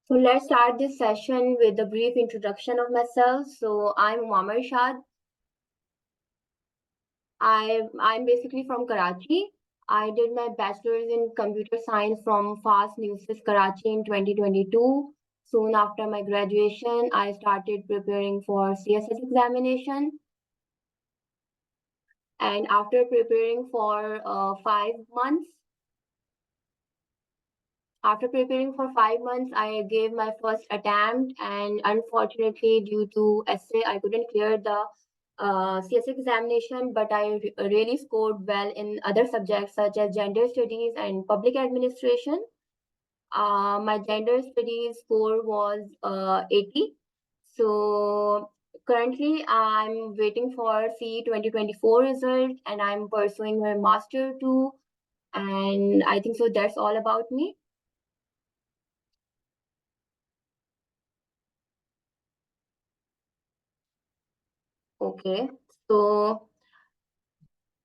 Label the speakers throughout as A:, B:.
A: So let's start this session with a brief introduction of myself. So I'm Umar Irshad. I'm basically from Karachi. I did my bachelor's in computer science from Fast Newsys Karachi in 2022. Soon after my graduation, I started preparing for CSS examination. And after preparing for 5 months, I gave my first attempt, and unfortunately, due to essay, I couldn't clear the CSE examination, but I really scored well in other subjects such as gender studies and public administration. My gender studies score was 80. So currently, I'm waiting for CE 2024 result, and I'm pursuing my master too. And I think so. That's all about me. Okay तो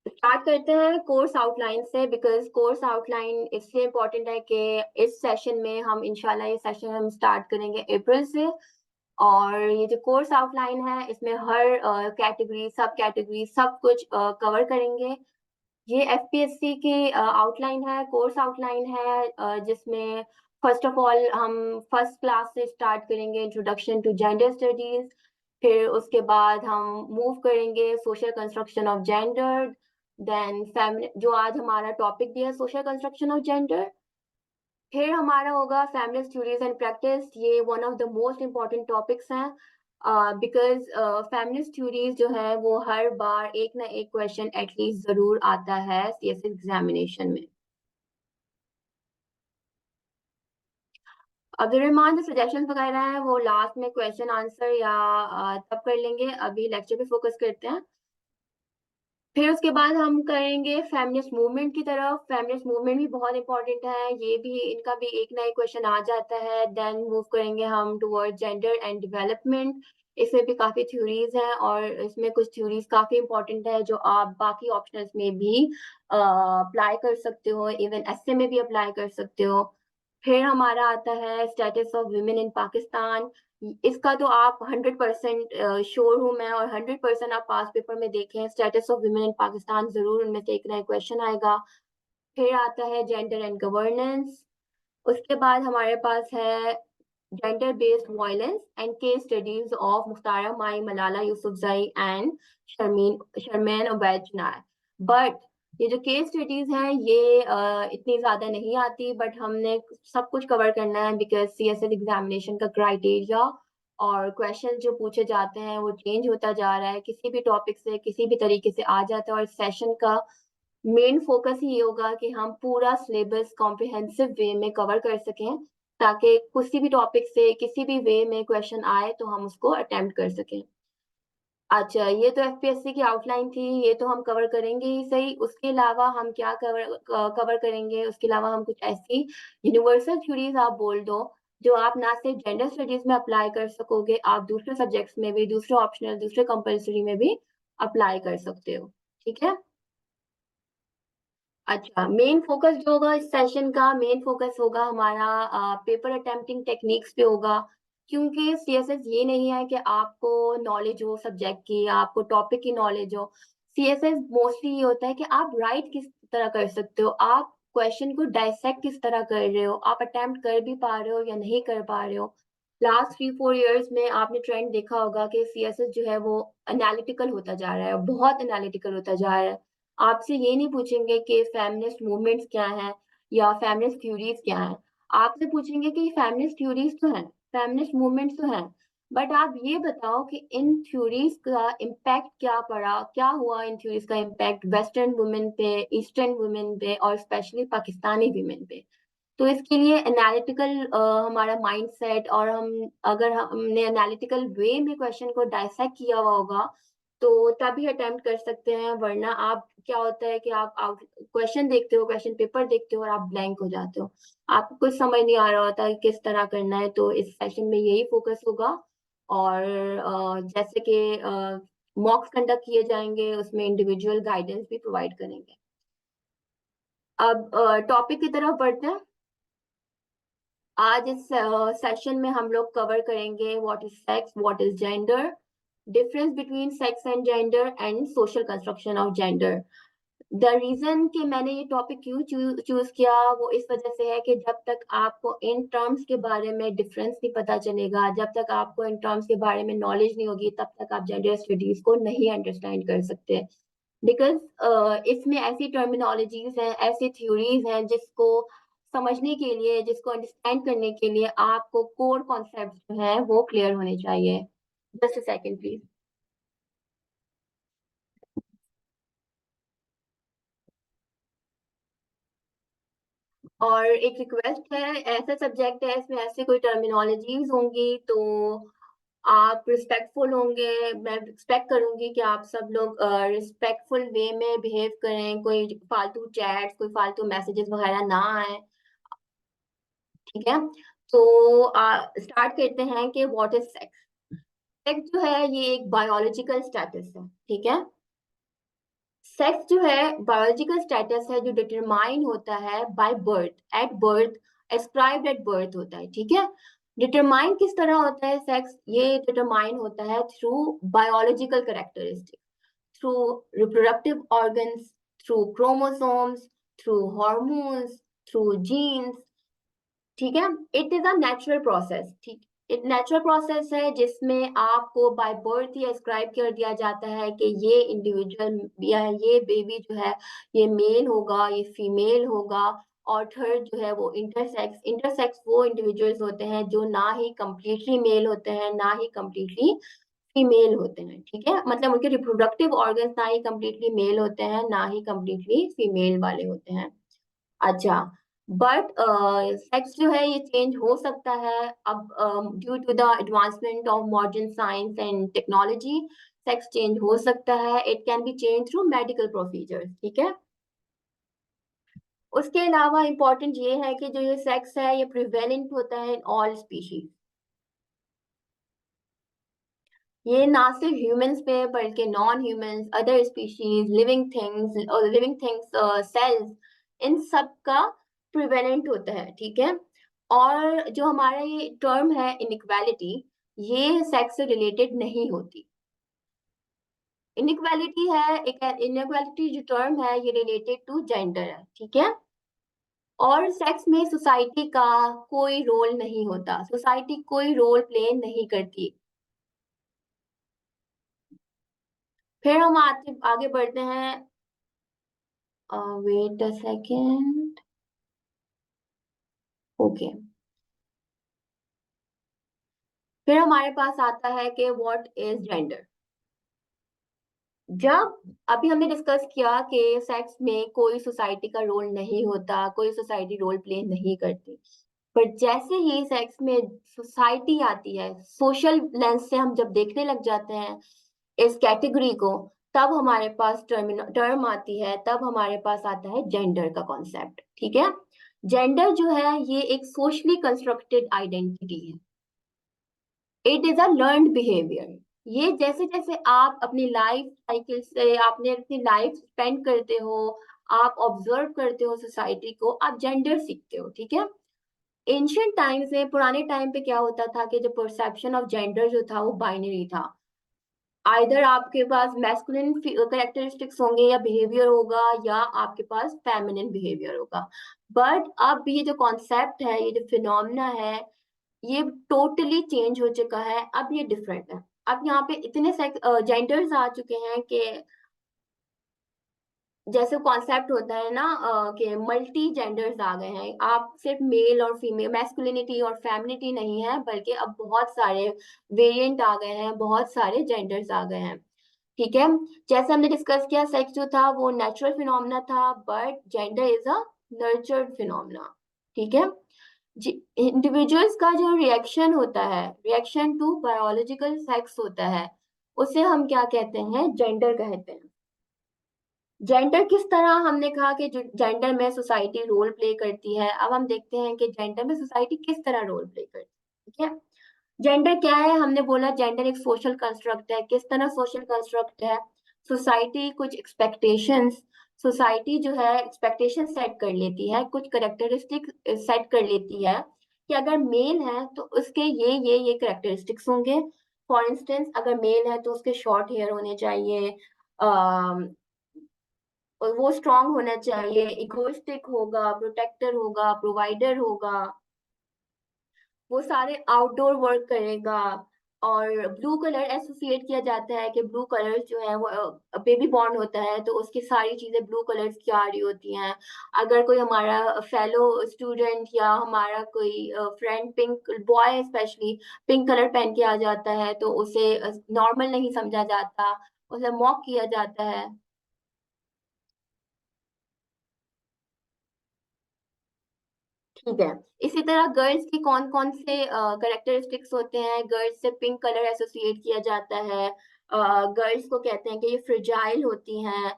A: start करते हैं course outline से because course outline इसलिए important है कि इस session में हम इंशाल्लाह ये सेशन हम स्टार्ट करेंगे अप्रैल से। और ये जो कोर्स आउटलाइन है इसमें हर कैटेगरी सब कुछ कवर करेंगे। ये एफपीएससी की आउटलाइन है, कोर्स आउटलाइन है, जिसमें फर्स्ट ऑफ ऑल हम फर्स्ट क्लास से स्टार्ट करेंगे इंट्रोडक्शन टू जेंडर स्टडीज। फिर उसके बाद हम मूव करेंगे social construction of gender. Then जो आज हमारा टॉपिक भी है सोशल कंस्ट्रक्शन ऑफ जेंडर। फिर हमारा होगा फेमिनिस्ट थ्योरीज एंड प्रैक्टिस। ये one of the most important topics हैं बिकॉज फेमिनिस्ट थ्योरीज जो है वो हर बार एक ना एक क्वेश्चन एटलीस्ट जरूर आता है सीएसएस एग्जामिनेशन में। अब्दुल रहमान जो सजेशन वगैरह हैं वो लास्ट में क्वेश्चन आंसर या तब कर लेंगे, अभी लेक्चर पे फोकस करते हैं। फिर उसके बाद हम करेंगे फेमिनिस्ट मूवमेंट की तरफ। फेमिनिस्ट मूवमेंट भी बहुत इंपॉर्टेंट है, ये भी इनका भी एक ना एक क्वेश्चन आ जाता है। देन मूव करेंगे हम टुवर्ड जेंडर एंड डेवलपमेंट। इसमें भी काफी थ्योरीज हैं और इसमें कुछ थ्योरीज काफी इंपॉर्टेंट है जो आप बाकी ऑप्शंस में भी अप्लाई कर सकते हो, इवन एसए में भी अप्लाई कर सकते हो। फिर हमारा आता है status of women in Pakistan. इसका तो आप 100% श्योर हूं मैं, और 100% आप पास पेपर में देखें status of women in Pakistan, जरूर उनमें से एक ना एक क्वेश्चन आएगा। फिर आता है जेंडर एंड गवर्नेंस। उसके बाद हमारे पास है gender based violence and case studies of Mukhtara Mai, Malala Yousafzai and Sharmeen Obaid Chinoy. But ये जो केस स्टडीज हैं ये इतनी ज्यादा नहीं आती, बट हमने सब कुछ कवर करना है बिकॉज सीएसएल एग्जामिनेशन का क्राइटेरिया और क्वेश्चन जो पूछे जाते हैं वो चेंज होता जा रहा है, किसी भी टॉपिक से किसी भी तरीके से आ जाता है। और सेशन का मेन फोकस ही ये होगा कि हम पूरा सिलेबस कॉम्प्रिहेंसिव वे में कवर कर सकें, ताकि किसी भी टॉपिक से किसी भी वे में क्वेश्चन आए तो हम उसको अटेम्प्ट कर सकें। अच्छा, ये तो एफपीएससी की आउटलाइन थी, ये तो हम कवर करेंगे ही सही। उसके अलावा हम क्या कवर करेंगे, उसके अलावा हम कुछ ऐसी यूनिवर्सल थ्योरीज आप बोल दो जो आप ना सिर्फ जेंडर स्टडीज में अप्लाई कर सकोगे, आप दूसरे सब्जेक्ट्स में भी, दूसरे ऑप्शनल, दूसरे कंपल्सरी में भी अप्लाई कर सकते हो। ठीक है। अच्छा, मेन फोकस जो होगा इस सेशन का, मेन फोकस होगा हमारा पेपर अटेम्प्टिंग टेक्निक्स पे होगा। क्योंकि सीएसएस ये नहीं है कि आपको नॉलेज हो सब्जेक्ट की, आपको टॉपिक की नॉलेज हो। सीएसएस मोस्टली ये होता है कि आप राइट किस तरह कर सकते हो, आप क्वेश्चन को डाइसेक्ट किस तरह कर रहे हो, आप अटेम्प्ट कर भी पा रहे हो या नहीं कर पा रहे हो। लास्ट 3-4 इयर्स में आपने ट्रेंड देखा होगा कि सीएसएस जो है वो एनालिटिकल होता जा रहा है, बहुत एनालिटिकल होता जा रहा है। आपसे ये नहीं पूछेंगे कि फेमिनिस्ट मूवमेंट्स क्या हैं या फेमिनिस्ट थ्योरीज क्या हैं, आपसे पूछेंगे कि फेमिनिस्ट थ्योरीज तो हैं, फेमिनिस्ट मूवमेंट्स तो हैं, बट आप ये बताओ कि इन थ्योरीज का इम्पैक्ट क्या पड़ा, क्या हुआ इन थ्योरीज का इम्पैक्ट वेस्टर्न वुमेन पे, ईस्टर्न वुमेन पे और स्पेशली पाकिस्तानी वुमेन पे। तो इसके लिए एनालिटिकल हमारा माइंडसेट, और हम अगर हमने एनालिटिकल वे में क्वेश्चन को डाइसेक्ट किया हुआ होगा तो तभी अटेम्प्ट कर सकते हैं। वरना आप क्या होता है कि आप क्वेश्चन देखते हो, क्वेश्चन पेपर देखते हो और आप ब्लैंक हो जाते हो, आपको कुछ समझ नहीं आ रहा होता कि किस तरह करना है। तो इस सेशन में यही फोकस होगा। और जैसे कि मॉक्स कंडक्ट किए जाएंगे उसमें इंडिविजुअल गाइडेंस भी प्रोवाइड करेंगे। अब टॉपिक की तरफ बढ़ते हैं। आज इस सेशन में हम लोग कवर करेंगे what is sex, what is gender, difference between sex and gender and social construction of gender. The reason कि मैंने ये टॉपिक क्यों चूज किया वो इस वजह से है कि जब तक आपको इन टर्म्स के बारे में डिफरेंस नहीं पता चलेगा, जब तक आपको इन टर्म्स के बारे में नॉलेज नहीं होगी, तब तक आप जेंडर स्टडीज को नहीं अंडरस्टैंड कर सकते। बिकॉज इसमें ऐसी टर्मिनोलॉजीज हैं, ऐसी थ्योरीज हैं जिसको समझने के लिए, जिसको अंडरस्टैंड करने के लिए आपको कोर कॉन्सेप्ट जो है वो क्लियर होने चाहिए। Just a second please. और एक रिक्वेस्ट है, ऐसा सब्जेक्ट है इसमें ऐसी कोई टर्मिनोलॉजीज होंगी तो आप रिस्पेक्टफुल होंगे। मैं एक्सपेक्ट करूंगी कि आप सब लोग रिस्पेक्टफुल वे में बिहेव करें, कोई फालतू चैट्स, कोई फालतू मैसेजेस वगैरह ना आए। ठीक है, तो स्टार्ट करते हैं कि व्हाट इज सेक्स। सेक्स जो है ये एक बायोलॉजिकल स्टेटस है। ठीक है, सेक्स जो है बायोलॉजिकल स्टेटस है जो डिटरमाइन होता है by birth, at birth, ascribed at birth होता है। ठीक है, डिटरमाइन किस तरह होता है सेक्स, ये डिटरमाइन होता है through biological characteristic, through reproductive organs, through chromosomes, through hormones, through genes. ठीक है, it is a natural process. ठीक, एक नेचुरल प्रोसेस है जिसमें आपको बाय बर्थ ही एस्क्राइब कर दिया जाता है कि ये इंडिविजुअल या ये बेबी जो है ये मेल होगा, ये फीमेल होगा। और थर्ड जो है वो इंटरसेक्स, इंटरसेक्स वो इंडिविजुअल्स होते हैं जो ना ही कंप्लीटली मेल होते हैं ना ही कंप्लीटली फीमेल होते हैं। ठीक है, मतलब उनके रिप्रोडक्टिव ऑर्गन्स ना ही कंप्लीटली मेल होते हैं ना ही कंप्लीटली फीमेल वाले होते हैं। अच्छा, बट सेक्स जो है ये चेंज हो सकता है अब due to the advancement of modern science and technology. Sex change हो सकता है, it can be change through medical procedures. ठीक है, उसके अलावा इम्पोर्टेंट ये है कि जो ये सेक्स है ये प्रिवेलेंट होता है इन ऑल स्पीशीज। ये ना सिर्फ ह्यूमंस पे बल्कि non humans, other species, living things, cells, इन सब का प्रिवेलेंट होता है। ठीक है, और जो हमारा ये टर्म है इनइक्वालिटी, ये सेक्स से रिलेटेड नहीं होती। इनइक्वालिटी है एक, इनइक्वालिटी जो टर्म है ये रिलेटेड टू जेंडर है। ठीक है, और सेक्स में सोसाइटी का कोई रोल नहीं होता, सोसाइटी कोई रोल प्ले नहीं करती। फिर हम आगे बढ़ते हैं। Wait a second. ओके, फिर हमारे पास आता है कि व्हाट इज जेंडर। जब अभी हमने डिस्कस किया कि सेक्स में कोई सोसाइटी का रोल नहीं होता, कोई सोसाइटी रोल प्ले नहीं करती, पर जैसे ही सेक्स में सोसाइटी आती है, सोशल लेंस से हम जब देखने लग जाते हैं इस कैटेगरी को, तब हमारे पास टर्म आती है, तब हमारे पास आता है जेंडर का कॉन्सेप्ट। ठीक है, जेंडर जो है ये एक सोशली कंस्ट्रक्टेड आइडेंटिटी है, it is a learned behaviour. ये जैसे जैसे आप अपनी लाइफ साइकिल से आपने अपनी लाइफ स्पेंड करते हो, आप ऑब्जर्व करते हो सोसाइटी को, आप जेंडर सीखते हो। ठीक है, एंशियंट टाइम से, पुराने टाइम पे क्या होता था कि जो परसेप्शन ऑफ जेंडर जो था वो बाइनरी था। आइदर आपके पास मैस्कुलिन करेक्टरिस्टिक्स होंगे या बिहेवियर होगा, या आपके पास फेमिनिन बिहेवियर होगा। बट अब ये जो कॉन्सेप्ट है, ये जो फिनोमिना है, ये टोटली चेंज हो चुका है। अब ये डिफरेंट है। अब यहाँ पे इतने जेंडर्स आ चुके हैं कि जैसे कॉन्सेप्ट होता है ना कि मल्टी जेंडर्स आ गए हैं। आप सिर्फ मेल और फीमेल, मैस्कुलिनिटी और फेमिनिटी नहीं है, बल्कि अब बहुत सारे वेरिएंट आ गए हैं, बहुत सारे जेंडर्स आ गए हैं। ठीक है, जैसे हमने डिस्कस किया सेक्स जो था वो नेचुरल फिनोमिना था, but gender is a nurtured phenomena. ठीक है, इंडिविजुअल्स का जो रिएक्शन होता है, रिएक्शन टू बायोलॉजिकल सेक्स होता है, उसे हम क्या कहते हैं, जेंडर कहते हैं। जेंडर किस तरह, हमने कहा कि जेंडर में सोसाइटी रोल प्ले करती है। अब हम देखते हैं कि जेंडर में सोसाइटी किस तरह रोल प्ले करती है। ठीक है, जेंडर क्या है, हमने बोला जेंडर एक सोशल कंस्ट्रक्ट है। किस तरह सोशल कंस्ट्रक्ट है, सोसाइटी कुछ एक्सपेक्टेशंस, सोसाइटी जो है एक्सपेक्टेशन सेट कर लेती है, कुछ करेक्टरिस्टिक सेट कर लेती है कि अगर मेल है तो उसके ये करेक्टरिस्टिक्स होंगे। फॉर इंस्टेंस अगर मेल है तो उसके शॉर्ट हेयर होने चाहिए, और वो स्ट्रांग होना चाहिए, इगोइस्टिक होगा, प्रोटेक्टर होगा, प्रोवाइडर होगा, वो सारे आउटडोर वर्क करेगा। और ब्लू कलर एसोसिएट किया जाता है कि ब्लू कलर जो है वो बेबी बॉर्न होता है तो उसकी सारी चीजें ब्लू कलर्स की आ रही होती हैं। अगर कोई हमारा फेलो स्टूडेंट या हमारा कोई friend pink boy specially pink colour पहन के आ जाता है तो उसे नॉर्मल नहीं समझा जाता, उसे मॉक किया जाता है। ठीक है। इसी तरह गर्ल्स की कौन कौन से करेक्टरिस्टिक्स होते हैं, गर्ल्स से पिंक कलर एसोसिएट किया जाता है। गर्ल्स को कहते हैं कि ये फ्रिजाइल होती हैं,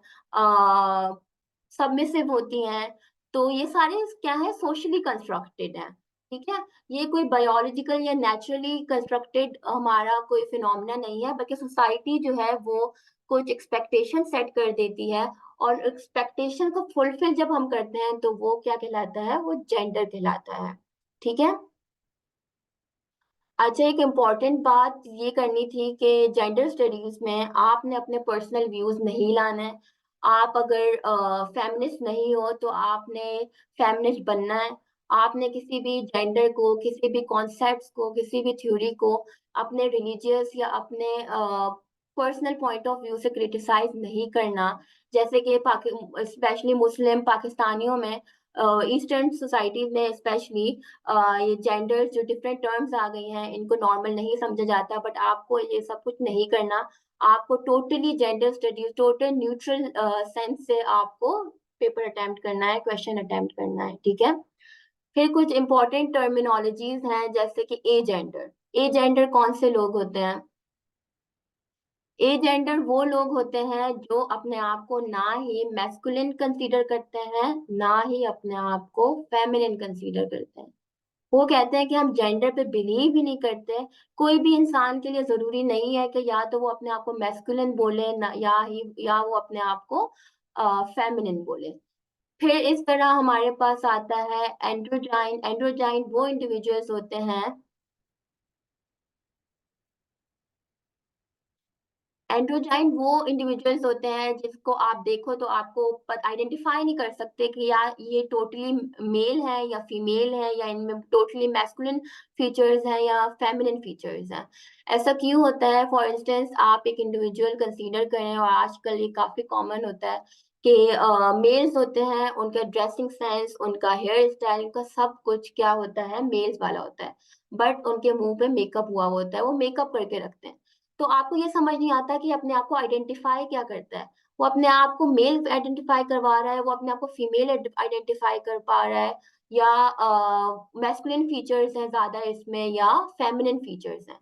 A: सबमिसिव होती हैं। तो ये सारे क्या है, सोशली कंस्ट्रक्टेड है। ठीक है। ये कोई बायोलॉजिकल या नेचुरली कंस्ट्रक्टेड हमारा कोई फिनोमिना नहीं है, बल्कि सोसाइटी जो है वो कुछ एक्सपेक्टेशन सेट कर देती है, और एक्सपेक्टेशन को फुलफिल जब हम करते हैं तो वो क्या कहलाता है, वो जेंडर कहलाता है। ठीक है। अच्छा, एक इम्पॉर्टेंट बात ये करनी थी कि जेंडर स्टडीज में आपने अपने पर्सनल व्यूज नहीं लाना है। आप अगर फेमिनिस्ट नहीं हो तो आपने फेमिनिस्ट बनना है। आपने किसी भी जेंडर को, किसी भी कॉन्सेप्ट्स को, किसी भी थ्योरी को अपने रिलीजियस या अपने पर्सनल पॉइंट ऑफ व्यू से क्रिटिसाइज नहीं करना। जैसे कि स्पेशली मुस्लिम पाकिस्तानियों में, ईस्टर्न सोसाइटीज में स्पेशली, ये जेंडर जो डिफरेंट टर्म्स आ गई हैं इनको नॉर्मल नहीं समझा जाता, बट आपको ये सब कुछ नहीं करना। आपको totally gender studies, total neutral sense से आपको पेपर अटेम्प्ट करना है, क्वेश्चन अटेम्प्ट करना है। ठीक है। फिर कुछ इंपॉर्टेंट टर्मिनोलॉजीज हैं जैसे कि ए जेंडर। ए जेंडर कौन से लोग होते हैं? ए जेंडर वो लोग होते हैं जो अपने आप को ना ही मैस्कुलिन कंसीडर करते हैं, ना ही अपने आप को फेमिनिन कंसीडर करते हैं। वो कहते हैं कि हम जेंडर पे बिलीव ही नहीं करते। कोई भी इंसान के लिए जरूरी नहीं है कि या तो वो अपने आप को मैस्कुलिन बोले ना, या वो अपने आप को फेमिनिन बोले। फिर इस तरह हमारे पास आता है एंड्रोजाइन। एंड्रोजाइन वो इंडिविजुअल्स होते हैं, एंड्रोजाइन वो इंडिविजुअल्स होते हैं जिसको आप देखो तो आपको आइडेंटिफाई नहीं कर सकते कि यार ये टोटली मेल है या फीमेल है, या इनमें टोटली मैस्कुलिन फीचर्स हैं या फेमिनिन फीचर्स हैं। ऐसा क्यों होता है? फॉर इंस्टेंस आप एक इंडिविजुअल कंसीडर करें, और आजकल ये काफी कॉमन होता है कि मेल्स होते हैं, उनका ड्रेसिंग सेंस, उनका हेयर स्टाइल, उनका सब कुछ क्या होता है, मेल्स वाला होता है। बट उनके मुंह पे मेकअप हुआ होता है, वो मेकअप करके रखते हैं। तो आपको ये समझ नहीं आता कि अपने आप को आइडेंटिफाई क्या करता है। वो अपने आप को मेल आइडेंटिफाई करवा रहा है, वो अपने आप को फीमेल आइडेंटिफाई कर पा रहा है, या मैस्कुलिन फीचर्स हैं ज्यादा इसमें, या फेमिनिन फीचर्स हैं।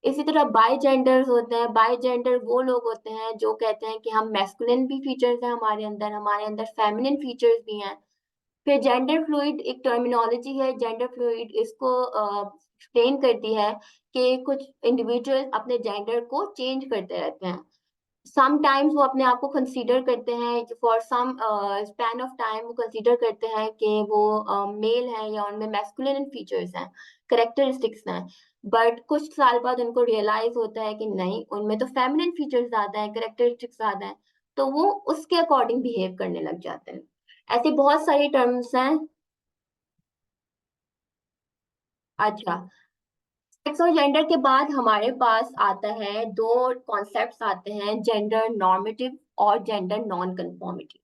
A: इसी तरह बाई जेंडर्स होते हैं। बाई जेंडर वो लोग होते हैं जो कहते हैं कि हम मैस्कुलिन भी फीचर्स हैं हमारे अंदर फेमिनिन फीचर्स भी हैं। फिर जेंडर फ्लूइड एक टर्मिनोलॉजी है। जेंडर फ्लूइड इसको एक्सप्लेन करती है कि कुछ इंडिविजुअल अपने जेंडर को चेंज करते रहते हैं। समटाइम्स वो अपने आप को कंसीडर करते हैं, for some span of time वो कंसीडर करते हैं कि वो मेल है या उनमें मैस्कुलिन फीचर्स हैं, करेक्टरिस्टिक्स हैं। बट कुछ साल बाद उनको रियलाइज होता है कि नहीं, उनमें तो फेमिनिन फीचर्स ज्यादा है, करेक्टरिस्टिक्स ज्यादा है, तो वो उसके अकॉर्डिंग बिहेव करने लग जाते हैं। ऐसे बहुत सारी टर्म्स हैं। अच्छा, सेक्स और जेंडर के बाद हमारे पास आता है दो कॉन्सेप्ट्स आते हैं, जेंडर नॉर्मेटिव और gender non conformity.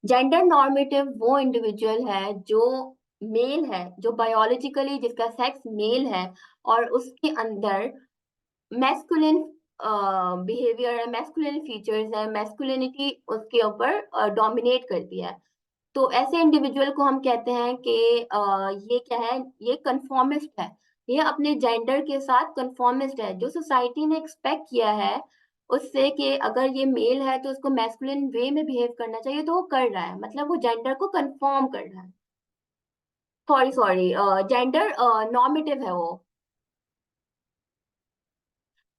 A: Gender normative वो इंडिविजुअल है जो मेल है, जो बायोलॉजिकली जिसका सेक्स मेल है, और उसके अंदर मैस्कुलिन बिहेवियर है, मैस्कुलिन फीचर्स है, मैस्कुलिनिटी उसके ऊपर डोमिनेट करती है। तो ऐसे इंडिविजुअल को हम कहते हैं कि ये क्या है, ये कंफॉर्मिस्ट है। ये अपने जेंडर के साथ कंफॉर्मिस्ट है, जो सोसाइटी ने एक्सपेक्ट किया है उससे कि अगर ये मेल है तो उसको मैस्कुलिन वे में बिहेव करना चाहिए, तो वो कर रहा है, मतलब वो जेंडर को कंफर्म कर रहा है। सॉरी सॉरी, जेंडर नॉर्मेटिव है वो।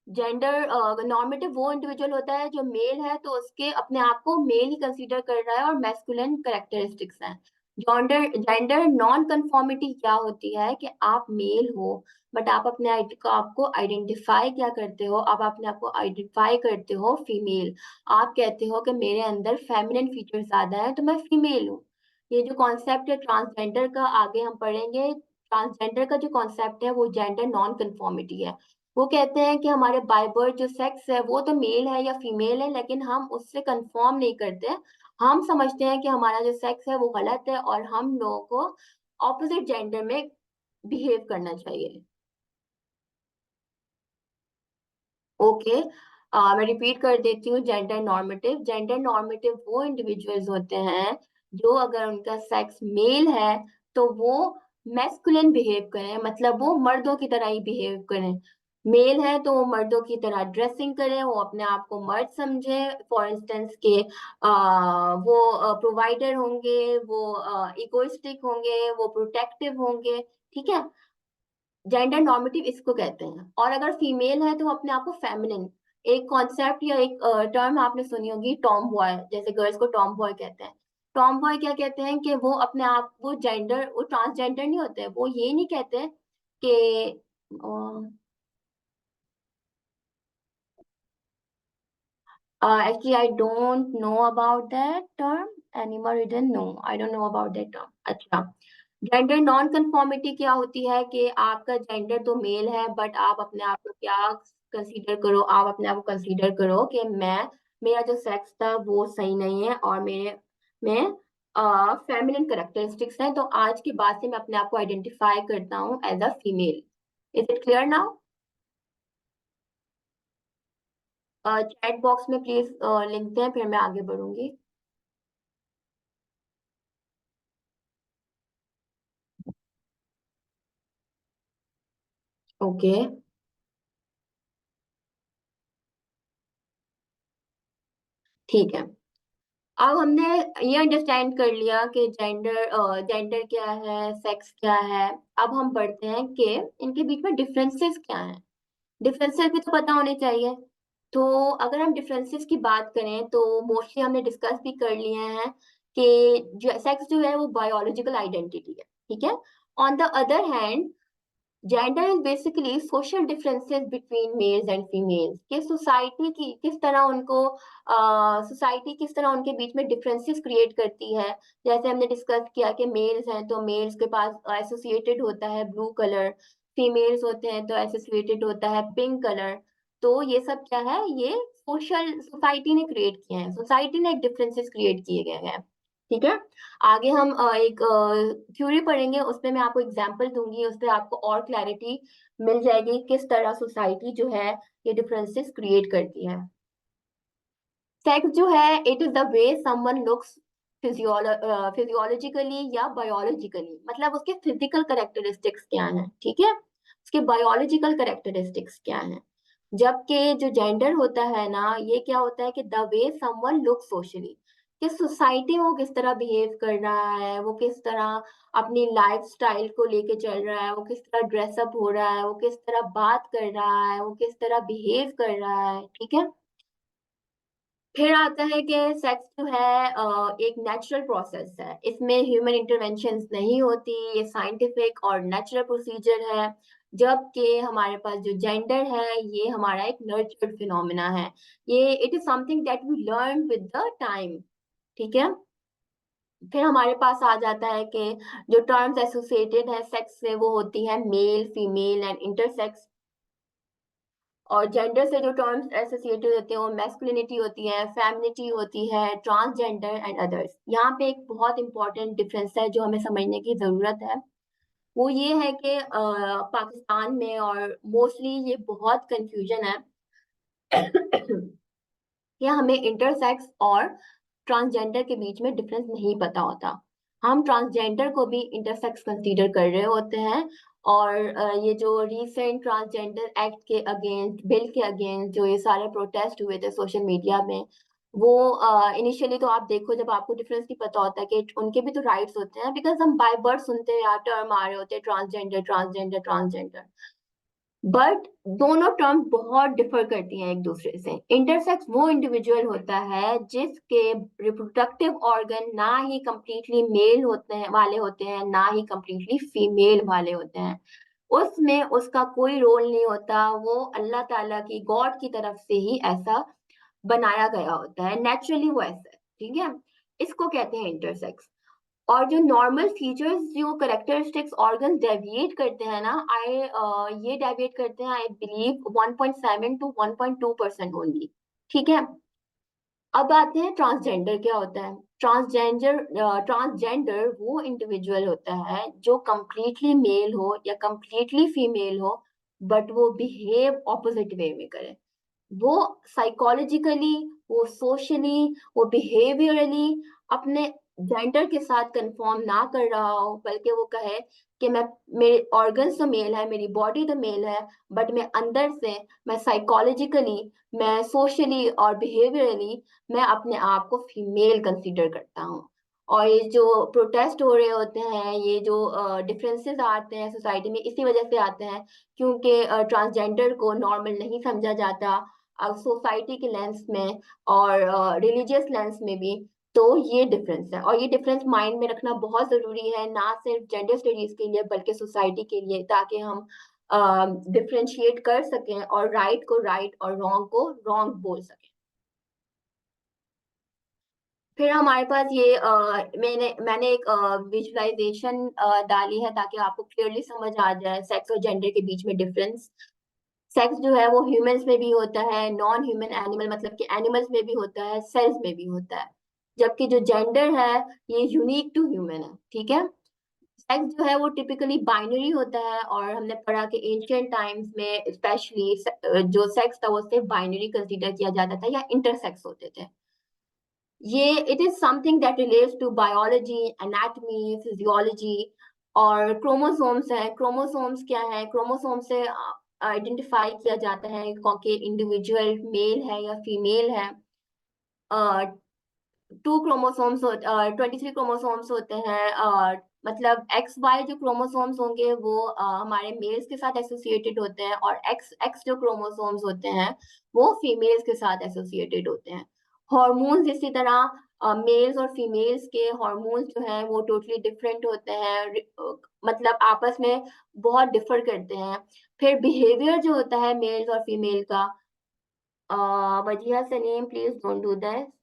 A: जेंडर नॉर्मेटिव वो इंडिविजुअल होता है जो मेल है तो उसके अपने आप को मेल ही कंसीडर कर रहा है, और मैस्कुलिन करेक्टरिस्टिक्स हैं। जेंडर जेंडर नॉन कंफॉर्मिटी क्या होती है कि आप मेल हो, बट आप अपने को आपको आइडेंटिफाई क्या करते हो, आप अपने आप को आइडेंटिफाई करते हो फीमेल। आप कहते हो कि मेरे अंदर फेमिनिन फीचर ज्यादा है तो मैं फीमेल हूँ। ये जो कॉन्सेप्ट है ट्रांसजेंडर का, आगे हम पढ़ेंगे। ट्रांसजेंडर का जो कॉन्सेप्ट है वो जेंडर नॉन कंफॉर्मिटी है। वो कहते हैं कि हमारे बाय बर्थ जो सेक्स है वो तो मेल है या फीमेल है, लेकिन हम उससे कंफर्म नहीं करते। हम समझते हैं कि हमारा जो सेक्स है वो गलत है और हम लोगों को ऑपोजिट जेंडर में बिहेव करना चाहिए। ओके, मैं रिपीट कर देती हूँ। जेंडर नॉर्मेटिव वो इंडिविजुअल्स होते हैं जो अगर उनका सेक्स मेल है तो वो मैस्कुलिन बिहेव करें, मतलब वो मर्दों की तरह ही बिहेव करें। मेल है तो वो मर्दों की तरह ड्रेसिंग करें, वो अपने आप को मर्द समझे। फॉर इंस्टेंस के वो प्रोवाइडर होंगे, वो इगोइस्टिक होंगे, वो प्रोटेक्टिव होंगे। ठीक है, जेंडर नॉर्मेटिव इसको कहते हैं। और अगर फीमेल है तो वो अपने आप को फेमिनिन, एक कॉन्सेप्ट या एक टर्म आपने सुनी होगी टॉम बॉय, जैसे गर्ल्स को टॉम बॉय कहते हैं। टॉम बॉय क्या कहते हैं कि वो अपने आप, वो ट्रांसजेंडर नहीं होते, वो ये नहीं कहते कि actually I don't know about that term. Anima Ridden, no, I don't know about that term. अच्छा, जेंडर नॉन कंफॉर्मिटी क्या होती है कि आपका जेंडर तो मेल है, बट आप अपने आप को क्या कंसीडर करो, आप अपने आप को कंसीडर करो कि मैं, मेरा जो सेक्स था वो सही नहीं है और मेरे में फेमिनिन करेक्टरिस्टिक्स हैं, तो आज के बाद से मैं अपने आप को आइडेंटिफाई करता हूँ as a female. Is it clear now? Chat box में प्लीज लिख दें, फिर मैं आगे बढ़ूंगी। ओके, ठीक है। अब हमने ये अंडरस्टैंड कर लिया कि जेंडर क्या है, सेक्स क्या है। अब हम बढ़ते हैं कि इनके बीच में डिफरेंसेस क्या हैं। डिफरेंसेस भी तो पता होने चाहिए। तो अगर हम डिफरेंसेस की बात करें तो मोस्टली हमने डिस्कस भी कर लिए हैं कि सेक्स जो है वो बायोलॉजिकल आइडेंटिटी है। ठीक है। On the other hand, gender is basically social differences between mails and females, कि सोसाइटी की किस तरह उनको, सोसाइटी किस तरह उनके बीच में डिफरेंसेस क्रिएट करती है। जैसे हमने डिस्कस किया कि मेल्स हैं तो मेल्स के पास एसोसिएटेड होता है ब्लू कलर, फीमेल्स होते हैं तो एसोसिएटेड होता है पिंक कलर। तो ये सब क्या है, ये सोशल सोसाइटी ने क्रिएट किए हैं, सोसाइटी ने एक डिफरेंसेस क्रिएट किए गए हैं। ठीक है। आगे हम एक थ्योरी पढ़ेंगे, उसपे मैं आपको एग्जांपल दूंगी, उस पे आपको और क्लैरिटी मिल जाएगी किस तरह सोसाइटी जो है ये डिफरेंसेस क्रिएट करती है। सेक्स जो है it is the way someone looks physiologically या बायोलॉजिकली, मतलब उसके फिजिकल करेक्टरिस्टिक्स क्या हैं। ठीक है, उसके बायोलॉजिकल करेक्टरिस्टिक्स क्या हैं। जबकि जो जेंडर होता है ना, ये क्या होता है कि the way someone look socially, कि सोसाइटी में वो किस तरह बिहेव कर रहा है, वो किस तरह अपनी लाइफ स्टाइल को लेके चल रहा है, वो किस तरह ड्रेसअप हो रहा है, वो किस तरह बात कर रहा है, वो किस तरह बिहेव कर रहा है। ठीक है। फिर आता है कि सेक्स जो है एक नेचुरल प्रोसेस है, इसमें ह्यूमन इंटरवेंशन नहीं होती, ये साइंटिफिक और नेचुरल प्रोसीजर है। जबकि हमारे पास जो जेंडर है ये हमारा एक नर्चर्ड फिनोमिना है, ये it is something that we learn with the time. ठीक है। फिर हमारे पास आ जाता है कि जो टर्म्स एसोसिएटेड है सेक्स से वो होती है मेल, फीमेल एंड इंटरसेक्स। और जेंडर से जो टर्म्स एसोसिएटेड होते हैं वो मैस्कुलिनिटी होती है, फेमिनिटी होती है, ट्रांसजेंडर एंड अदर्स। यहाँ पे एक बहुत इंपॉर्टेंट डिफरेंस है जो हमें समझने की जरूरत है। वो ये है कि पाकिस्तान में और मोस्टली ये बहुत कंफ्यूजन है कि हमें इंटरसेक्स और ट्रांसजेंडर के बीच में डिफरेंस नहीं पता होता। हम ट्रांसजेंडर को भी इंटरसेक्स कंसीडर कर रहे होते हैं। और ये जो रिसेंट ट्रांसजेंडर एक्ट के अगेंस्ट, बिल के अगेंस्ट जो ये सारे प्रोटेस्ट हुए थे सोशल मीडिया में, वो इनिशियली तो आप देखो जब आपको डिफरेंस नहीं पता होता कि उनके भी तो राइट्स होते हैं, बिकॉज हम बाय बर्थ सुनते हैं यार टर्म आ रहे होते हैं ट्रांसजेंडर ट्रांसजेंडर ट्रांसजेंडर। बट दोनों टर्म बहुत डिफर करती हैं एक दूसरे से। इंटरसेक्स वो इंडिविजुअल होता है जिसके रिप्रोडक्टिव ऑर्गन ना ही कंप्लीटली मेल होते हैं वाले होते हैं, ना ही कंप्लीटली फीमेल वाले होते हैं। उसमें उसका कोई रोल नहीं होता, वो अल्लाह ताला की गॉड की तरफ से ही ऐसा बनाया गया होता है, नेचुरली वो ऐसा है। ठीक है, इसको कहते हैं इंटरसेक्स। और जो नॉर्मल फीचर्स, जो करेक्टरिस्टिक्स ऑर्गन डेविएट करते हैं ना, ये डेविएट करते हैं आई बिलीव 1.7 टू 1.2% ओनली। ठीक है, अब आते हैं ट्रांसजेंडर क्या होता है। ट्रांसजेंडर वो इंडिविजुअल होता है जो कंप्लीटली मेल हो या कंप्लीटली फीमेल हो, बट वो बिहेव ऑपोजिट वे में करे। वो साइकोलॉजिकली, वो सोशली, वो बिहेवियरली अपने जेंडर के साथ कंफर्म ना कर रहा हो, बल्कि वो कहे कि मैं, मेरे ऑर्गन्स तो मेल है, मेरी बॉडी तो मेल है, बट मैं अंदर से, मैं साइकोलॉजिकली, मैं सोशली और बिहेवियरली मैं अपने आप को फीमेल कंसीडर करता हूँ। और ये जो प्रोटेस्ट हो रहे होते हैं, ये जो डिफरेंसेस आते हैं सोसाइटी में, इसी वजह से आते हैं क्योंकि ट्रांसजेंडर को नॉर्मल नहीं समझा जाता सोसाइटी के लेंस में और रिलीजियस लेंस में भी। तो ये डिफरेंस है, और ये डिफरेंस माइंड में रखना बहुत जरूरी है, ना सिर्फ जेंडर स्टडीज के लिए बल्कि सोसाइटी के लिए, ताकि हम डिफरेंशिएट कर सकें और राइट को राइट और रॉन्ग को रॉन्ग बोल सकें। फिर हमारे पास ये मैंने एक विजुअलाइजेशन डाली है ताकि आपको क्लियरली समझ आ जाए सेक्स और जेंडर के बीच में डिफरेंस। सेक्स जो है वो ह्यूमंस में भी होता है, नॉन ह्यूमन एनिमल मतलब कि एनिमल्स में भी होता है, सेल्स में भी होता है। जबकि जो जेंडर है ये यूनिक टू ह्यूमन है। ठीक है, सेक्स जो है वो टिपिकली बाइनरी होता है, और हमने पढ़ा कि एंशियंट टाइम्स में स्पेशली जो सेक्स था वो सिर्फ बाइनरी कंसीडर किया जाता था या इंटरसेक्स होते थे। ये it is something that relates to biology, anatomy, physiology. और क्रोमोसोम्स है, क्रोमोसोम्स क्या है, क्रोमोसोम से आइडेंटिफाई किया जाता है कौन के इंडिविजुअल मेल है या फीमेल है। 2 क्रोमोसोम्स 23 क्रोमोसोम्स होते हैं, मतलब एक्स वाई जो क्रोमोसोम्स होंगे वो हमारे मेल्स के साथ एसोसिएटेड होते हैं, और एक्स एक्स जो क्रोमोसोम्स होते हैं वो फीमेल्स के साथ एसोसिएटेड होते हैं। हॉर्मोन्स इसी तरह मेल्स और फीमेल्स के हॉर्मोन्स जो हैं वो टोटली डिफरेंट होते हैं, मतलब आपस में बहुत डिफर करते हैं। फिर बिहेवियर जो होता है मेल्स और फीमेल का, Wajiya Saleem please don't do that.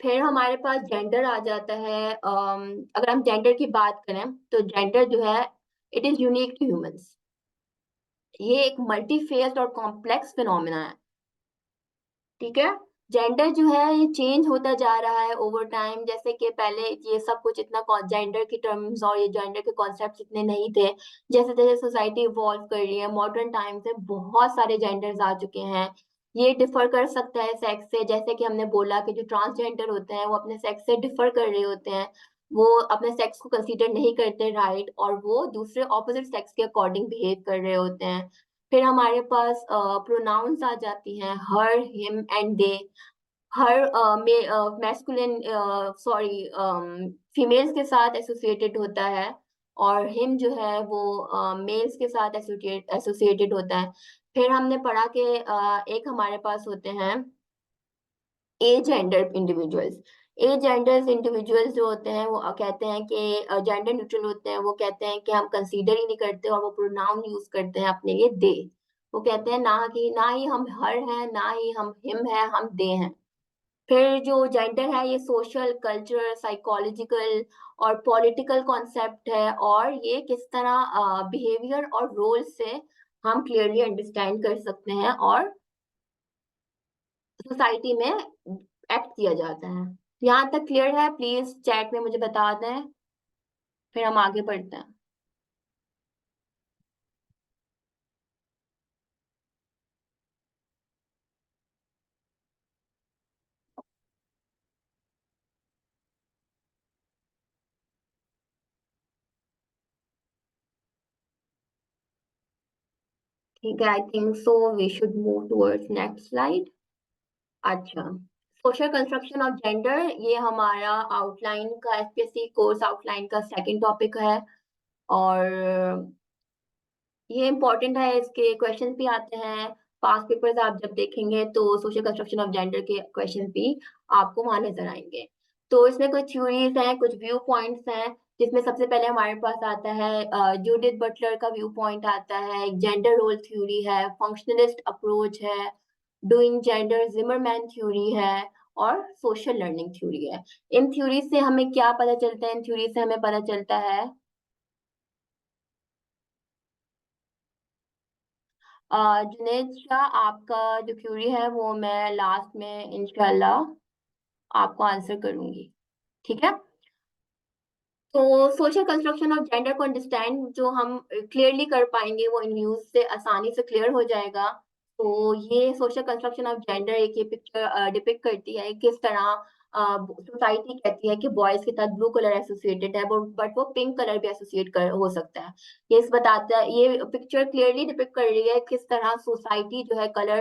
A: फिर हमारे पास जेंडर आ जाता है। अगर हम जेंडर की बात करें तो जेंडर जो है it is unique to humans. ये एक मल्टी फेस्ड और कॉम्प्लेक्स फिनोमिना है। ठीक है, जेंडर जो है ये चेंज होता जा रहा है ओवर टाइम। जैसे कि पहले ये सब कुछ इतना जेंडर की टर्म्स और ये जेंडर के कॉन्सेप्ट्स इतने नहीं थे। जैसे जैसे सोसाइटी इवॉल्व कर रही है, मॉडर्न टाइम से बहुत सारे जेंडर्स आ चुके हैं। ये डिफर कर सकता है सेक्स से, जैसे कि हमने बोला कि जो ट्रांसजेंडर होते हैं वो अपने सेक्स से डिफर कर रहे होते हैं, वो अपने सेक्स को कंसीडर नहीं करते राइट, और वो दूसरे ऑपोजिट सेक्स के अकॉर्डिंग बिहेव कर रहे होते हैं। फिर हमारे पास प्रोनाउंस आ जाती हैं, her, him and they. Her masculine, sorry, females के साथ एसोसिएटेड होता है, और हिम जो है वो मेल्स के साथ एसोसिएटेड होता है। फिर हमने पढ़ा कि एक हमारे पास होते हैं a gender individuals. A genders individuals जो होते हैं वो कहते हैं कि जेंडर न्यूट्रल होते हैं, वो कहते हैं कि हम कंसीडर ही नहीं करते, और वो प्रोनाउन यूज करते हैं अपने लिए दे। वो कहते हैं ना ही हम हर हैं, ना ही हम हिम हैं, हम दे हैं। फिर जो जेंडर है ये सोशल, कल्चरल, साइकोलॉजिकल और पॉलिटिकल कॉन्सेप्ट है, और ये किस तरह बिहेवियर और रोल से हम क्लियरली अंडरस्टैंड कर सकते हैं और सोसाइटी में एक्ट किया जाता है। यहाँ तक क्लियर है? प्लीज चैट में मुझे बता दें, फिर हम आगे बढ़ते हैं। ठीक है, I think so we should move towards next slide. अच्छा, सोशल कंस्ट्रक्शन ऑफ जेंडर, ये हमारा आउटलाइन का, एसपीएससी कोर्स आउटलाइन का सेकंड टॉपिक है। और ये इम्पोर्टेंट है, इसके क्वेश्चन भी आते हैं। पास्ट पेपर्स आप जब देखेंगे तो सोशल कंस्ट्रक्शन ऑफ जेंडर के क्वेश्चन भी आपको वहां नजर आएंगे। तो इसमें कुछ थ्योरीज हैं, कुछ व्यू पॉइंट्स हैं, जिसमें सबसे पहले हमारे पास आता है जूडिथ बटलर का व्यू पॉइंट आता है, एक जेंडर रोल थ्योरी है, फंक्शनलिस्ट अप्रोच है, डूइंग जेंडर जिमरमैन थ्योरी है, और सोशल लर्निंग थ्योरी है। इन थ्योरी से हमें क्या पता चलता है? इन थ्योरी से हमें पता चलता है जुनेद शाह, आपका जो क्यूरी है वो मैं लास्ट में इंशाल्लाह आपको आंसर करूंगी, ठीक है। तो सोशल कंस्ट्रक्शन ऑफ जेंडर को अंडरस्टैंड जो हम क्लियरली कर पाएंगे वो इन व्यूज से आसानी से क्लियर हो जाएगा। तो ये सोशल कंस्ट्रक्शन ऑफ जेंडर एक ये पिक्चर डिपिक्ट करती है किस तरह सोसाइटी कहती है कि बॉयज के साथ ब्लू कलर एसोसिएटेड है, बट वो पिंक कलर भी एसोसिएट कर हो सकता है। ये इस बताता है, ये पिक्चर क्लियरली डिपिक्ट कर रही है किस तरह सोसाइटी जो है कलर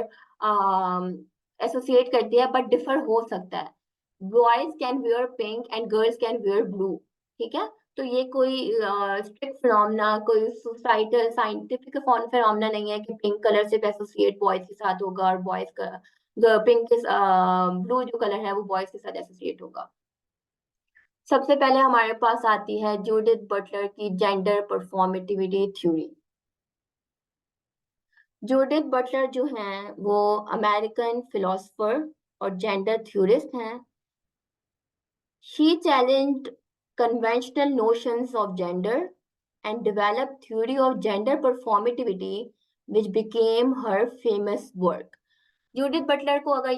A: एसोसिएट करती है, बट डिफर हो सकता है। Boys can wear pink and girls can wear blue, ठीक है। तो ये कोई स्ट्रिक्ट फिनोमेना, कोई सोसाइटल साइंटिफिक फिनोमेना नहीं है कि पिंक कलर सिर्फ एसोसिएट बॉयज के साथ होगा और बॉयज का पिंक ब्लू जो कलर है वो बॉयज के साथ एसोसिएट होगा। सबसे पहले हमारे पास आती है जूडिथ बटलर की gender performativity theory. Judith Butler जो हैं वो अमेरिकन फिलोसोफर और जेंडर थ्योरिस्ट हैं। She challenged conventional notions of gender and developed theory of gender performativity, which became her famous work. Judith Butler को अगर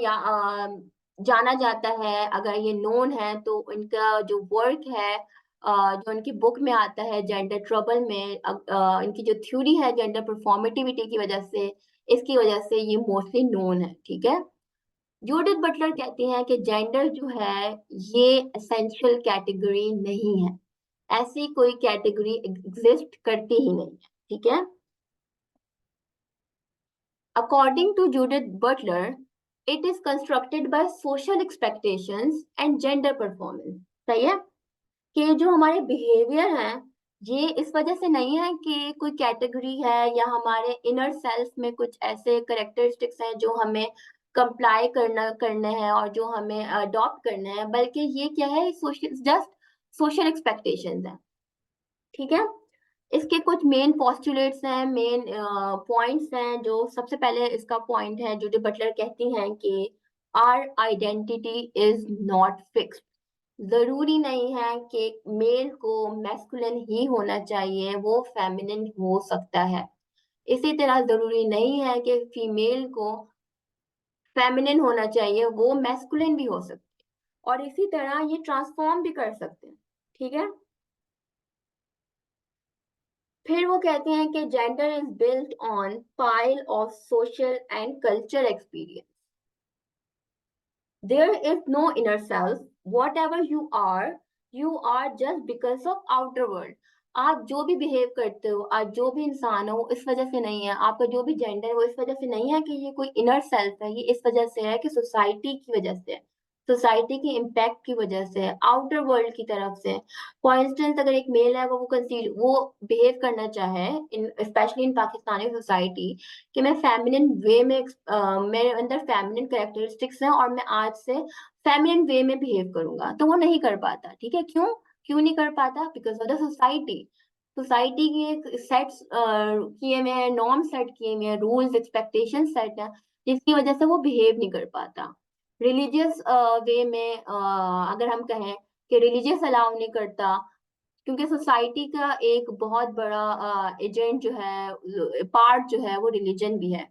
A: जाना जाता है, अगर ये नोन है, तो इनका जो वर्क है जो इनकी बुक में आता है जेंडर ट्रबल में, इनकी जो थ्योरी है जेंडर परफॉर्मेटिविटी की वजह से, इसकी वजह से ये मोस्टली नोन है, ठीक है। जूडिथ बटलर कहती हैं कि जेंडर जो है ये एसेंशियल कैटेगरी नहीं है, ऐसी कोई कैटेगरी एग्जिस्ट करती ही नहीं है, ठीक है। According to Judith Butler, it is constructed by social expectations and gender performance. सही है कि जो हमारे बिहेवियर हैं ये इस वजह से नहीं है कि कोई कैटेगरी है या हमारे इनर सेल्फ में कुछ ऐसे करेक्टरिस्टिक्स हैं जो हमें कंप्लाई करने हैं और जो हमें अडॉप्ट करने हैं, बल्कि ये क्या है, जस्ट सोशल एक्सपेक्टेशंस हैं, ठीक है। इसके कुछ मेन पोस्टुलेट्स हैं, मेन पॉइंट्स हैं। जो सबसे पहले इसका पॉइंट है, जूडी बटलर कहती हैं कि our identity is not fixed. जरूरी नहीं है कि मेल को मैस्कुलिन ही होना चाहिए, वो फेमिनिन हो सकता है। इसी तरह जरूरी नहीं है कि फीमेल को फेमिनिन होना चाहिए, वो मैस्कुलिन भी हो सकती है। और इसी तरह ये ट्रांसफॉर्म भी कर सकते हैं, ठीक है। फिर वो कहते हैं कि gender is built on pile of social and culture experience. There is no inner self. Whatever you are just because of outer world. आप जो भी बिहेव करते हो, आप जो भी इंसान हो, इस वजह से नहीं है। आपका जो भी जेंडर है वो इस वजह से नहीं है कि ये कोई इनर सेल्फ है, ये इस वजह से है कि सोसाइटी की वजह से है, सोसाइटी के इम्पैक्ट की वजह से, आउटर वर्ल्ड की तरफ से। फॉर इंस्टेंस, अगर एक मेल है वो बिहेव करना चाहे, इन स्पेशली इन पाकिस्तानी सोसाइटी, कि मैं फेमिनिन वे में मेरे अंदर फेमिनिन कैरेक्टरिस्टिक्स हैं और मैं आज से फेमिनिन वे में बिहेव करूंगा, तो वो नहीं कर पाता, ठीक है। क्यों क्यों नहीं कर पाता? Because of the society. Society की एक सेट्स किए हुए हैं, नॉर्म सेट किए हुए हैं, रूल्स एक्सपेक्टेशन सेट है, जिसकी वजह से वो बिहेव नहीं कर पाता। रिलीजियस वे में अगर हम कहें कि रिलीजियस अलाउ नहीं करता, क्योंकि सोसाइटी का एक बहुत बड़ा एजेंट जो है, पार्ट जो है, वो रिलीजन भी है।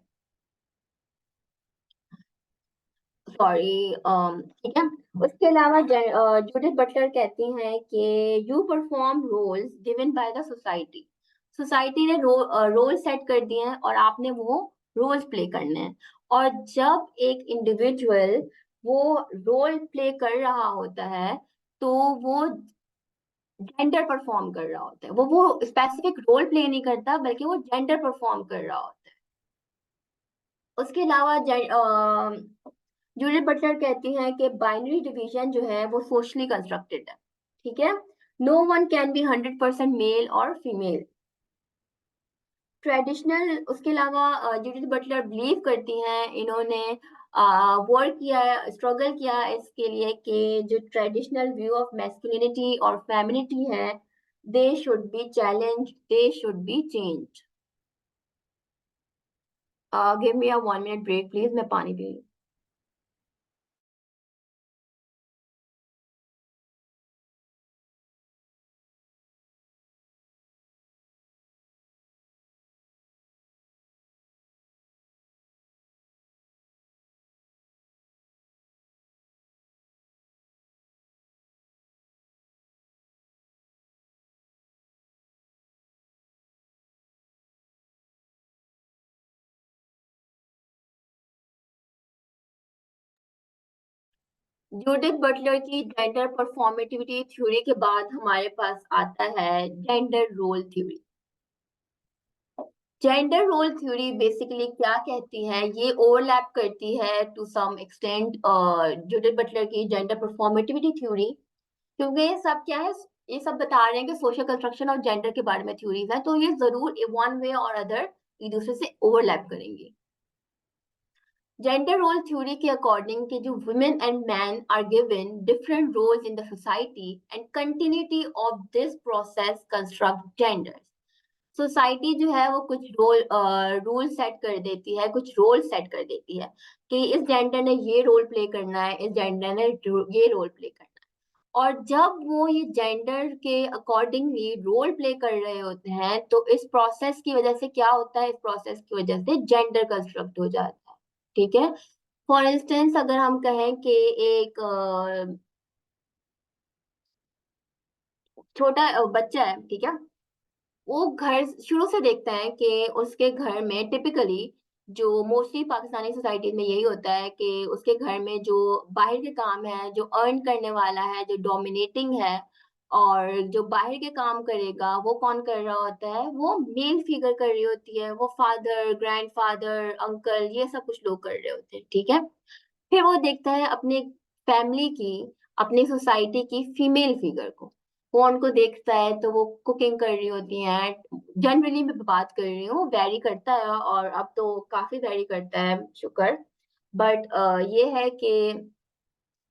A: सॉरी, ठीक है। उसके अलावा जूडिथ बटलर कहती हैं कि you perform roles given by the society. Society ने रोल सेट कर दिए हैं और आपने वो रोल्स प्ले करने हैं। और जब एक इंडिविजुअल वो रोल प्ले कर रहा होता है, तो वो जेंडर परफॉर्म कर रहा होता है, वो स्पेसिफिक रोल प्ले नहीं करता, बल्कि वो जेंडर परफॉर्म कर रहा होता है। उसके अलावा जूडिथ बटलर कहती हैं कि बाइनरी डिवीजन जो है वो सोशली कंस्ट्रक्टेड है, ठीक है। No one can be 100% male और फीमेल। ट्रेडिशनल उसके अलावा जूडिथ बटलर बिलीव करती हैं, इन्होंने वर्क किया है, स्ट्रगल किया है इसके लिए कि जो ट्रेडिशनल व्यू ऑफ मैस्कुलिनिटी और फेमिनिटी है, they should be challenge, they should be change. Give me a 1 minute break please, मैं पानी पी लूं। जूडिथ बटलर की जेंडर परफॉर्मेटिविटी थ्योरी के बाद हमारे पास आता है gender role theory. Gender role theory basically क्या कहती है, ये ओवरलैप करती है to some extent Judith Butler की जेंडर परफॉर्मेटिविटी थ्योरी, क्योंकि ये सब क्या है, ये सब बता रहे हैं कि सोशल कंस्ट्रक्शन और जेंडर के बारे में थ्योरीज है, तो ये जरूर वन वे और अदर एक दूसरे से ओवरलैप करेंगी। जेंडर रोल थ्योरी के अकॉर्डिंग कि जो women and man are given different roles in the society and continuity of this process construct gender. Society जो है वो कुछ रूल सेट कर देती है, कुछ रोल सेट कर देती है कि इस जेंडर ने ये रोल प्ले करना है, इस जेंडर ने ये रोल प्ले करना है। और जब वो ये जेंडर के अकॉर्डिंगली रोल प्ले कर रहे होते हैं, तो इस प्रोसेस की वजह से क्या होता है, इस प्रोसेस की वजह से जेंडर कंस्ट्रक्ट हो जाता है। ठीक है, फॉर इंस्टेंस अगर हम कहें कि एक छोटा बच्चा है, ठीक है, वो घर शुरू से देखता है कि उसके घर में टिपिकली, जो मोस्टली पाकिस्तानी सोसाइटी में यही होता है कि उसके घर में जो बाहर के काम है, जो अर्न करने वाला है, जो डोमिनेटिंग है और जो बाहर के काम करेगा, वो कौन कर रहा होता है, वो मेल फिगर कर रही होती है, वो फादर, ग्रैंडफादर, अंकल, ये सब कुछ लोग कर रहे होते हैं। ठीक है, फिर वो देखता है अपने फैमिली की, अपनी सोसाइटी की फीमेल फिगर को, वो उनको देखता है तो वो कुकिंग कर रही होती हैं। जनरली मैं बात कर रही हूँ, वैरी करता है और अब तो काफी वैरी करता है, शुक्र। बट ये है कि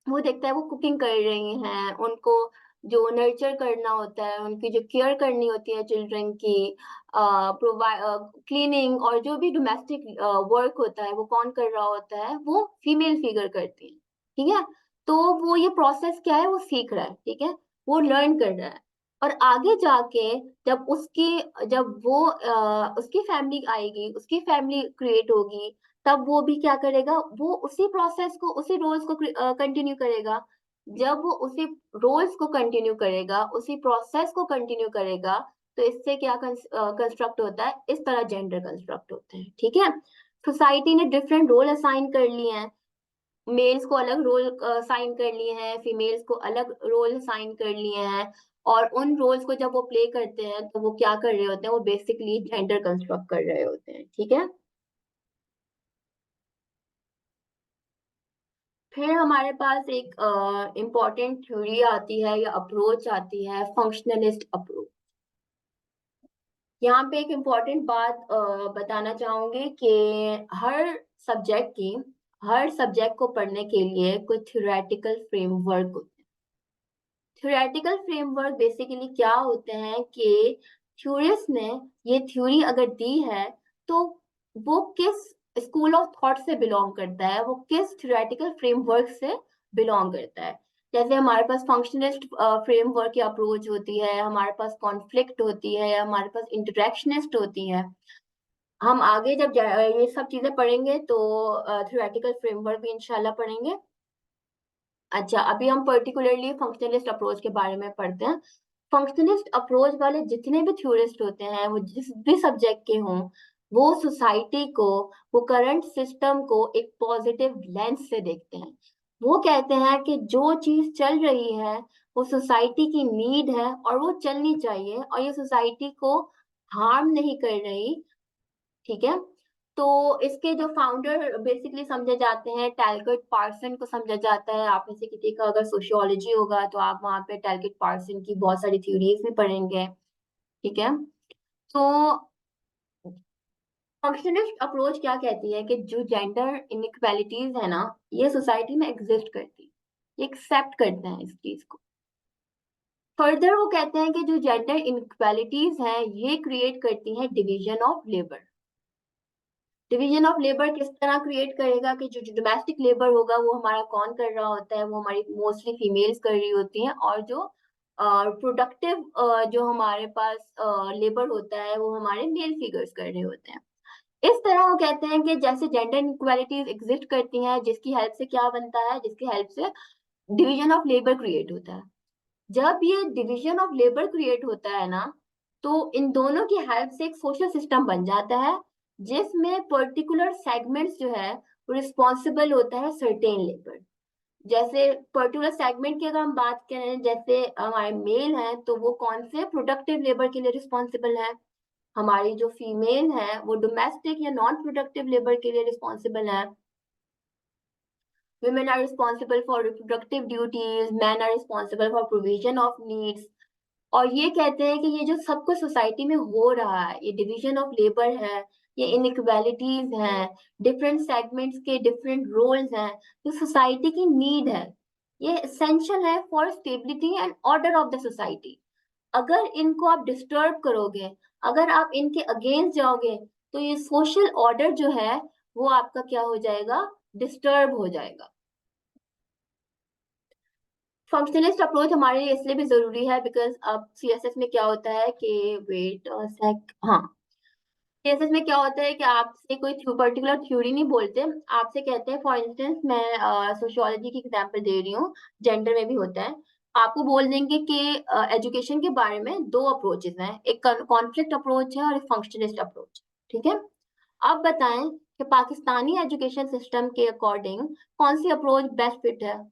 A: वो देखता है वो कुकिंग कर रही हैं, उनको जो नर्चर करना होता है, उनकी जो केयर करनी होती है चिल्ड्रन की, प्रोवाइड क्लीनिंग और जो भी डोमेस्टिक वर्क होता है, वो कौन कर रहा होता है, वो फीमेल फिगर करती है। ठीक है, तो वो ये प्रोसेस क्या है, वो सीख रहा है, ठीक है, वो लर्न कर रहा है। और आगे जाके जब वो उसकी फैमिली आएगी, उसकी फैमिली क्रिएट होगी, तब वो भी क्या करेगा, वो उसी प्रोसेस को, उसी रोल्स को कंटिन्यू करेगा। जब वो उसी रोल्स को कंटिन्यू करेगा, उसी प्रोसेस को कंटिन्यू करेगा, तो इससे क्या कंस्ट्रक्ट होता है, इस तरह जेंडर कंस्ट्रक्ट होते हैं। ठीक है, सोसाइटी ने डिफरेंट रोल असाइन कर लिए हैं, मेल्स को अलग रोल साइन कर लिए हैं, फीमेल्स को अलग रोल साइन कर लिए हैं, और उन रोल्स को जब वो प्ले करते हैं तो वो क्या कर रहे होते हैं, वो बेसिकली जेंडर कंस्ट्रक्ट कर रहे होते हैं। ठीक है, फिर हमारे पास एक इम्पॉर्टेंट थ्योरी आती है या अप्रोच आती है, फंक्शनलिस्ट अप्रोच। यहाँ पे एक इम्पॉर्टेंट बात बताना चाहूंगी कि हर सब्जेक्ट की हर सब्जेक्ट को पढ़ने के लिए कुछ थ्योरेटिकल फ्रेमवर्क होते हैं। थ्योरेटिकल फ्रेमवर्क बेसिकली क्या होते हैं कि थ्योरिस्ट ने ये थ्योरी अगर दी है, तो वो किस स्कूल ऑफ थॉट से बिलोंग करता है, वो किस थ्योरेटिकल फ्रेमवर्क से बिलोंग करता है। जैसे हमारे पास फंक्शनलिस्ट फ्रेमवर्क या अप्रोच होती है, हमारे पास कॉन्फ्लिक्ट होती है, हमारे पास इंटरेक्शनिस्ट होती है। हम आगे जब ये सब चीजें पढ़ेंगे तो थ्योरेटिकल फ्रेमवर्क भी इंशाल्लाह पढ़ेंगे। अच्छा, अभी हम पर्टिकुलरली फंक्शनलिस्ट अप्रोच के बारे में पढ़ते हैं। फंक्शनलिस्ट अप्रोच वाले जितने भी थ्योरिस्ट होते हैं, वो जिस भी सब्जेक्ट के हों, वो सोसाइटी को, वो करंट सिस्टम को एक पॉजिटिव लेंस से देखते हैं। वो कहते हैं कि जो चीज चल रही है, वो सोसाइटी की नीड है और वो चलनी चाहिए, और ये सोसाइटी को हार्म नहीं कर रही। ठीक है, तो इसके जो फाउंडर बेसिकली समझे जाते हैं, टैलकट पार्सन को समझा जाता है। आप में से किसी का अगर सोशियोलॉजी होगा तो आप वहां पे टैलकट पार्सन की बहुत सारी थ्योरीज भी पढ़ेंगे। ठीक है, तो फंक्शनिस्ट अप्रोच क्या कहती है कि जो जेंडर इनइक्वालिटीज है ना, ये सोसाइटी में एग्जिस्ट करती है, ये एक्सेप्ट करते हैं इस चीज को। फर्दर वो कहते हैं कि जो जेंडर इनइक्वालिटीज हैं ये क्रिएट करती हैं division of labour. Division of labour किस तरह क्रिएट करेगा कि जो डोमेस्टिक लेबर होगा वो हमारा कौन कर रहा होता है, वो हमारी मोस्टली फीमेल्स कर रही होती हैं, और जो प्रोडक्टिव जो हमारे पास लेबर होता है वो हमारे मेल फिगर्स कर रहे होते हैं। इस तरह वो कहते हैं कि जैसे जेंडर इनक्वालिटीज एग्जिस्ट करती हैं, जिसकी हेल्प से क्या बनता है, जिसकी हेल्प से डिवीजन ऑफ लेबर क्रिएट होता है। जब ये डिवीजन ऑफ लेबर क्रिएट होता है ना, तो इन दोनों की हेल्प से एक सोशल सिस्टम बन जाता है, जिसमें पर्टिकुलर सेगमेंट्स जो है वो रिस्पॉन्सिबल होता है सर्टेन लेबर। जैसे पर्टिकुलर सेगमेंट की अगर हम बात करें, जैसे हमारे मेल हैं तो वो कौन से प्रोडक्टिव लेबर के लिए रिस्पॉन्सिबल है, हमारी जो फीमेल है वो डोमेस्टिक या नॉन प्रोडक्टिव लेबर के लिए रिस्पॉन्सिबल है। Women are responsible for reproductive duties, men are responsible for provision of needs। और ये कहते हैं कि ये जो सब कुछ सोसाइटी में हो रहा है, ये डिवीजन ऑफ लेबर है, ये इनइक्वालिटीज हैं, डिफरेंट सेगमेंट्स के डिफरेंट रोल्स हैं, जो सोसाइटी की नीड है, ये एसेंशियल है for stability and order of the society. अगर इनको आप डिस्टर्ब करोगे, अगर आप इनके अगेंस्ट जाओगे, तो ये सोशल ऑर्डर जो है वो आपका क्या हो जाएगा, डिस्टर्ब हो जाएगा। फंक्शनलिस्ट अप्रोच हमारे लिए इसलिए भी जरूरी है बिकॉज अब सीएसएस में क्या होता है कि वेट सेक हाँ, सीएसएस में क्या होता है कि आपसे कोई पर्टिकुलर थ्योरी नहीं बोलते, आपसे कहते हैं, फॉर इंस्टेंस मैं सोशियोलॉजी की एग्जांपल दे रही हूँ, जेंडर में भी होता है। आपको बोल देंगे कि एजुकेशन के बारे में दो अप्रोचेस हैं, एक कॉन्फ्लिक्ट अप्रोच है और एक फंक्शनलिस्ट अप्रोच। ठीक है, अब बताएं कि पाकिस्तानी एजुकेशन सिस्टम के अकॉर्डिंग कौन सी अप्रोच बेस्ट फिट है।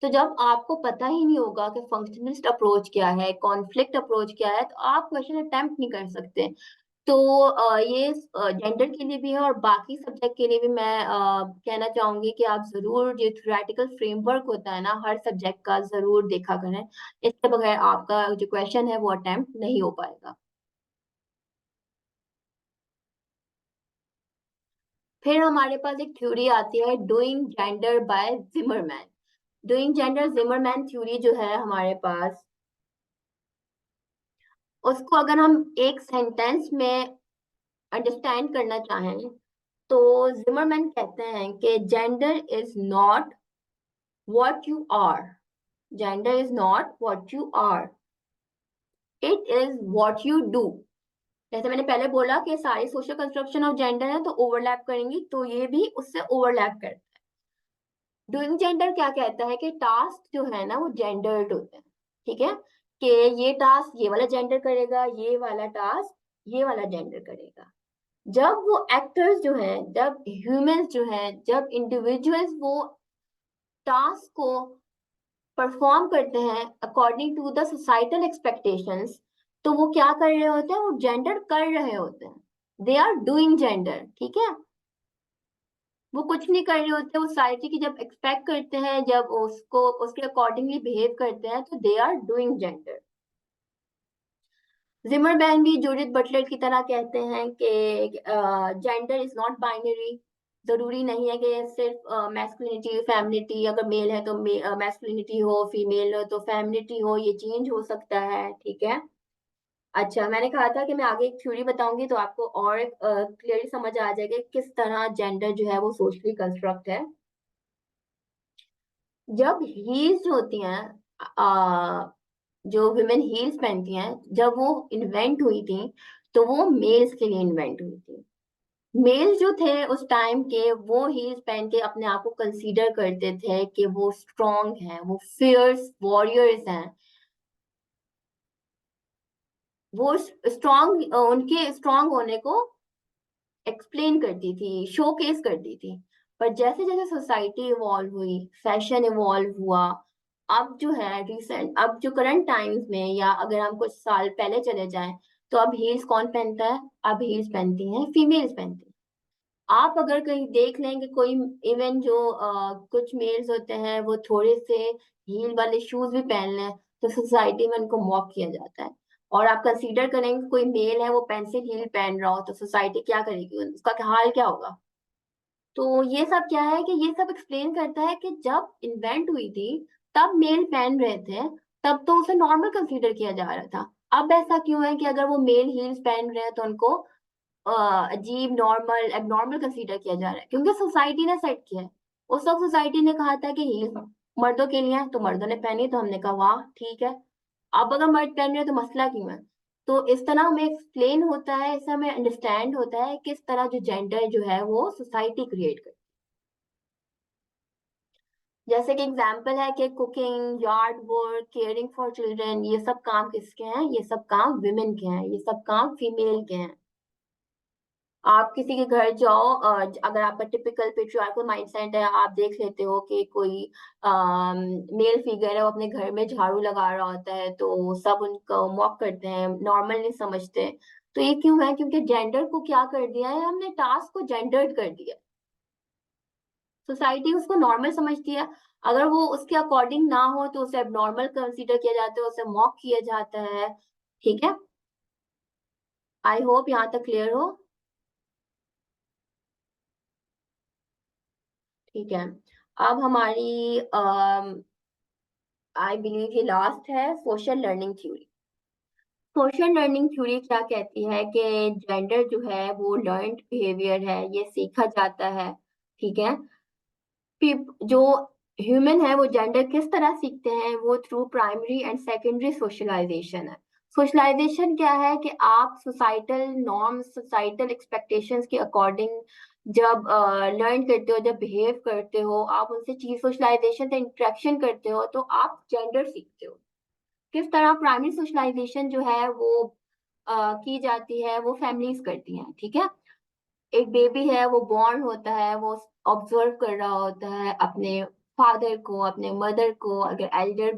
A: तो जब आपको पता ही नहीं होगा कि फंक्शनलिस्ट अप्रोच क्या है, कॉन्फ्लिक्ट अप्रोच क्या है, तो आप क्वेश्चन अटेम्प्ट नहीं कर सकते। तो ये जेंडर के लिए भी है और बाकी सब्जेक्ट के लिए भी मैं कहना चाहूंगी कि आप जरूर जो थ्योरेटिकल फ्रेमवर्क होता है ना हर सब्जेक्ट का, जरूर देखा करें। इसके बगैर आपका जो क्वेश्चन है वो अटेम्प्ट नहीं हो पाएगा। फिर हमारे पास एक थ्योरी आती है doing gender by Zimmerman. Doing gender Zimmerman theory जो है हमारे पास, उसको अगर हम एक सेंटेंस में अंडरस्टैंड करना चाहें, तो जिमरमैन कहते हैं कि gender is not what you are, gender is not what you are, it is what you do. जैसे मैंने पहले बोला कि सारी सोशल कंस्ट्रक्शन ऑफ जेंडर है तो ओवरलैप करेंगी, तो ये भी उससे ओवरलैप करता है। डूइंग जेंडर क्या कहता है कि टास्क जो है ना वो जेंडर्ड होते हैं। ठीक है, कि ये टास्क ये वाला जेंडर करेगा, ये वाला टास्क ये वाला जेंडर करेगा। जब वो एक्टर्स जो हैं, जब ह्यूमंस जो हैं, जब इंडिविजुअल्स वो टास्क को परफॉर्म करते हैं according to the societal expectations, तो वो क्या कर रहे होते हैं, वो जेंडर कर रहे होते हैं, दे आर डूइंग जेंडर। ठीक है, वो कुछ नहीं कर रहे होते, वो सोसाइटी की जब एक्सपेक्ट करते हैं, जब उसको उसके अकॉर्डिंगली बिहेव करते हैं, तो they are doing gender. Zimmerman भी जूडिथ बटलर की तरह कहते हैं कि जेंडर इज नॉट बाइनरी। जरूरी नहीं है कि सिर्फ मैस्कुलिनिटी फेमिनिटी, अगर मेल है तो मैस्कुलिनिटी हो, फीमेल हो तो फेमिनिटी हो, ये चेंज हो सकता है। ठीक है, अच्छा, मैंने कहा था कि मैं आगे एक थ्योरी बताऊंगी तो आपको और क्लियरली समझ आ जाएगा कि किस तरह जेंडर जो है वो सोशली कंस्ट्रक्ट है। जब हील्स होती हैं, जो वुमेन हील्स पहनती हैं, जब वो इन्वेंट हुई थी तो वो मेल्स के लिए इन्वेंट हुई थी। मेल जो थे उस टाइम के, वो हील्स पहन के अपने आप को कंसीडर करते थे कि वो स्ट्रांग हैं, वो फियर्स वॉरियर्स हैं, वो स्ट्रांग, उनके स्ट्रांग होने को एक्सप्लेन करती थी, शोकेस करती थी। पर जैसे जैसे सोसाइटी इवॉल्व हुई, फैशन इवॉल्व हुआ, अब जो है रिसेंट, अब जो करंट टाइम्स में, या अगर हम कुछ साल पहले चले जाएं, तो अब हील्स कौन पहनता है, अब हील्स पहनती हैं फीमेल्स पहनती हैं। आप अगर कहीं देख लेंगे कोई, इवन जो कुछ मेल्स होते हैं वो थोड़े से हील वाले शूज भी पहन लें, तो सोसाइटी में उनको मॉक किया जाता है। और आप कंसीडर करेंगे कोई मेल है वो पेंसिल हील पहन रहा हो तो सोसाइटी क्या करेगी, उसका हाल क्या होगा। तो ये सब क्या है कि ये सब एक्सप्लेन करता है कि जब इन्वेंट हुई थी तब मेल पहन रहे थे, तब तो उसे नॉर्मल कंसीडर किया जा रहा था। अब ऐसा क्यों है कि अगर वो मेल हील्स पहन रहे हैं तो उनको अजीब, नॉर्मल, एबनॉर्मल कंसीडर किया जा रहा है, क्योंकि सोसाइटी ने सेट किया है। उस वक्त सोसाइटी ने कहा था कि हील्स मर्दों के लिए है, तो मर्दों ने पहनी, तो हमने कहा वाह ठीक है। अब अगर मर्द पहन रहे हैं तो मसला क्यों है। तो इस तरह हमें एक्सप्लेन होता है, इससे हमें अंडरस्टैंड होता है किस तरह जो जेंडर जो है वो सोसाइटी क्रिएट करती है। जैसे कि एग्जांपल है कि cooking, yard work, caring for children, ये सब काम किसके हैं, ये सब काम विमेन के हैं, ये सब काम फीमेल के हैं। आप किसी के घर जाओ, अगर आपका टिपिकल पेट्रियार्कल माइंडसेट है, आप देख लेते हो कि कोई मेल फिगर है वो अपने घर में झाड़ू लगा रहा होता है तो सब उनको मॉक करते हैं, नॉर्मल नहीं समझते। तो ये क्यों है, क्योंकि जेंडर को क्या कर दिया है हमने, टास्क को जेंडर्ड कर दिया। सोसाइटी उसको नॉर्मल समझती है, अगर वो उसके अकॉर्डिंग ना हो तो उसे नॉर्मल कंसीडर किया जाता है, उसे मॉक किया जाता है। ठीक है, आई होप यहाँ तक क्लियर हो। ठीक है, अब हमारी आई बिलीव ये लास्ट है, social learning theory. Social learning theory क्या कहती है कि जेंडर जो है वो लर्न्ड बिहेवियर है, ये सीखा जाता है। ठीक है, जो ह्यूमन है वो जेंडर किस तरह सीखते हैं, वो through primary and secondary socialization है। सोशलाइजेशन क्या है कि आप सोसाइटल नॉर्म्स, सोसाइटल एक्सपेक्टेशंस के अकॉर्डिंग जब लर्न करते हो, जब बिहेव करते हो, आप उनसे चीज सोशलाइजेशन से इंटरेक्शन करते हो, तो आप जेंडर सीखते हो। किस तरह प्राइमरी सोशलाइजेशन जो है वो की जाती है, वो फैमिलीज करती हैं। ठीक है, एक बेबी है वो बॉर्न होता है, वो ऑब्जर्व कर रहा होता है अपने फादर को, अपने मदर को, अगर एल्डर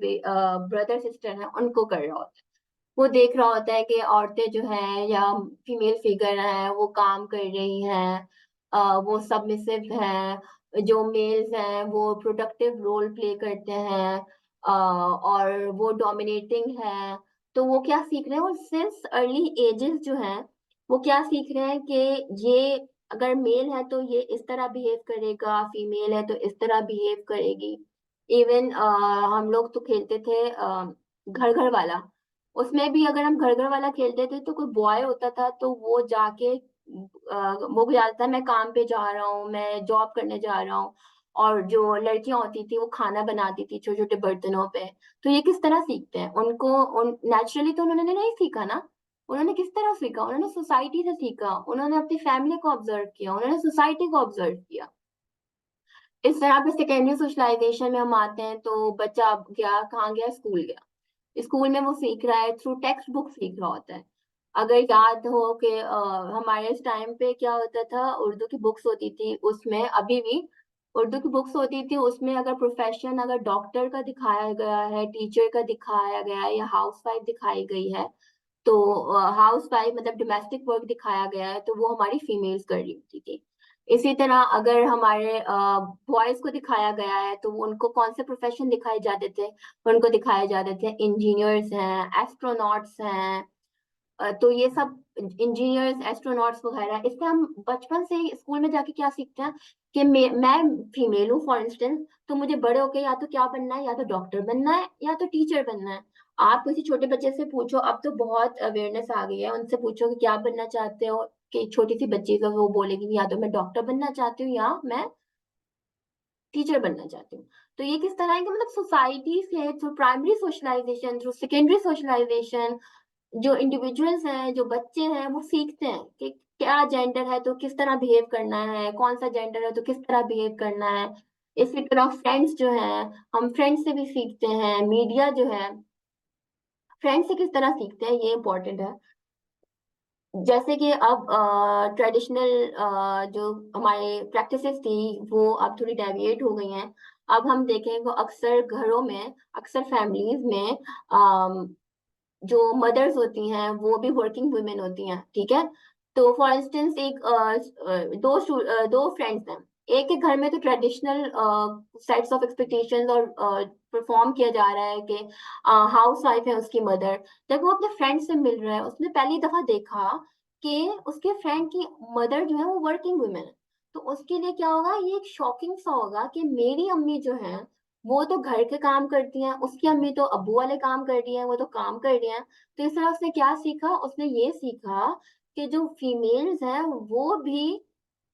A: ब्रदर सिस्टर है उनको कर रहा होता है। वो देख रहा होता है कि औरतें जो हैं या फीमेल फिगर हैं वो काम कर रही हैं, वो सबमिसिव हैं, जो मेल्स हैं वो प्रोडक्टिव रोल प्ले करते हैं, और वो डोमिनेटिंग है। तो वो क्या सीख रहे हैं, वो सिंस अर्ली एजेस जो हैं वो क्या सीख रहे हैं कि ये अगर मेल है तो ये इस तरह बिहेव करेगा, फीमेल है तो इस तरह बिहेव करेगी। इवन हम लोग तो खेलते थे घर घर वाला, उसमें भी अगर हम घर घर वाला खेलते थे तो कोई बॉय होता था तो वो जाके वो जाता था मैं काम पे जा रहा हूँ, मैं जॉब करने जा रहा हूँ। और जो लड़कियां होती थी वो खाना बनाती थी छोटे छोटे बर्तनों पे। तो ये किस तरह सीखते हैं, उनको नेचुरली तो उन्होंने नहीं सीखा ना। उन्होंने किस तरह सीखा, उन्होंने सोसाइटी से सीखा, उन्होंने अपनी फैमिली को ऑब्जर्व किया, उन्होंने सोसाइटी को ऑब्जर्व किया। इस तरह पे सेकेंडरी सोशलाइजेशन में हम आते हैं तो बच्चा गया कहाँ गया, स्कूल गया। स्कूल में वो सीख रहा है, थ्रू टेक्स्ट बुक सीख रहा होता है। अगर याद हो कि हमारे इस टाइम पे क्या होता था, उर्दू की बुक्स होती थी, उसमें अभी भी उर्दू की बुक्स होती थी, उसमें अगर प्रोफेशन अगर डॉक्टर का दिखाया गया है, टीचर का दिखाया गया है, या हाउस वाइफ दिखाई गई है, तो हाउस वाइफ मतलब डोमेस्टिक वर्क दिखाया गया है तो वो हमारी फीमेल्स कर रही होती थी। इसी तरह अगर हमारे बॉयज को दिखाया गया है तो वो उनको कौन से प्रोफेशन दिखाए जाते थे, उनको दिखाए जाते थे इंजीनियर्स हैं, एस्ट्रोनॉट्स हैं। तो ये सब इंजीनियर्स, एस्ट्रोनॉट्स वगैरह, इससे हम बचपन से ही स्कूल में जाके क्या सीखते हैं कि मैं फीमेल हूँ फॉर इंस्टेंस, तो मुझे बड़े होके या तो क्या बनना है, या तो डॉक्टर बनना है या तो टीचर बनना है। आप किसी छोटे बच्चे से पूछो, अब तो बहुत अवेयरनेस आ गई है, उनसे पूछो कि क्या बनना चाहते हो, कि छोटी सी बच्ची तो वो बोलेगी या तो मैं डॉक्टर बनना चाहती हूँ या मैं टीचर बनना चाहती हूँ। तो ये किस तरह है कि मतलब सोसाइटी से through primary socialization, through secondary socialization, जो इंडिविजुअल्स हैं, जो बच्चे हैं, वो सीखते हैं कि क्या जेंडर है तो किस तरह बिहेव करना है, कौन सा जेंडर है तो किस तरह बिहेव करना है। इसी तरह फ्रेंड्स जो हैं, हम फ्रेंड्स से भी सीखते हैं, मीडिया जो है फ्रेंड्स से किस तरह सीखते हैं, ये इंपॉर्टेंट है। जैसे कि अब ट्रेडिशनल जो हमारे प्रैक्टिसेस थी वो अब थोड़ी डेविएट हो गई हैं। अब हम देखें तो अक्सर घरों में, अक्सर फैमिलीज में जो मदर्स होती हैं वो भी वर्किंग वुमेन होती हैं। ठीक है, तो फॉर इंस्टेंस एक दो फ्रेंड्स हैं, एक एक घर में तो ट्रेडिशनल सेट्स ऑफ एक्सपेक्टेशंस और परफॉर्म किया जा रहा है कि हाउस वाइफ है उसकी मदर, जब वो अपने फ्रेंड से मिल रहा है उसने पहली दफा देखा कि उसके फ्रेंड की मदर जो है वो वर्किंग वुमेन है, तो उसके लिए क्या होगा, ये एक शॉकिंग सा होगा कि मेरी अम्मी जो है वो तो घर के काम करती हैं, उसकी अम्मी तो अब्बू वाले काम कर रही है, वो तो काम कर रही है। तो इस तरह उसने क्या सीखा, उसने ये सीखा कि जो फीमेल्स हैं वो भी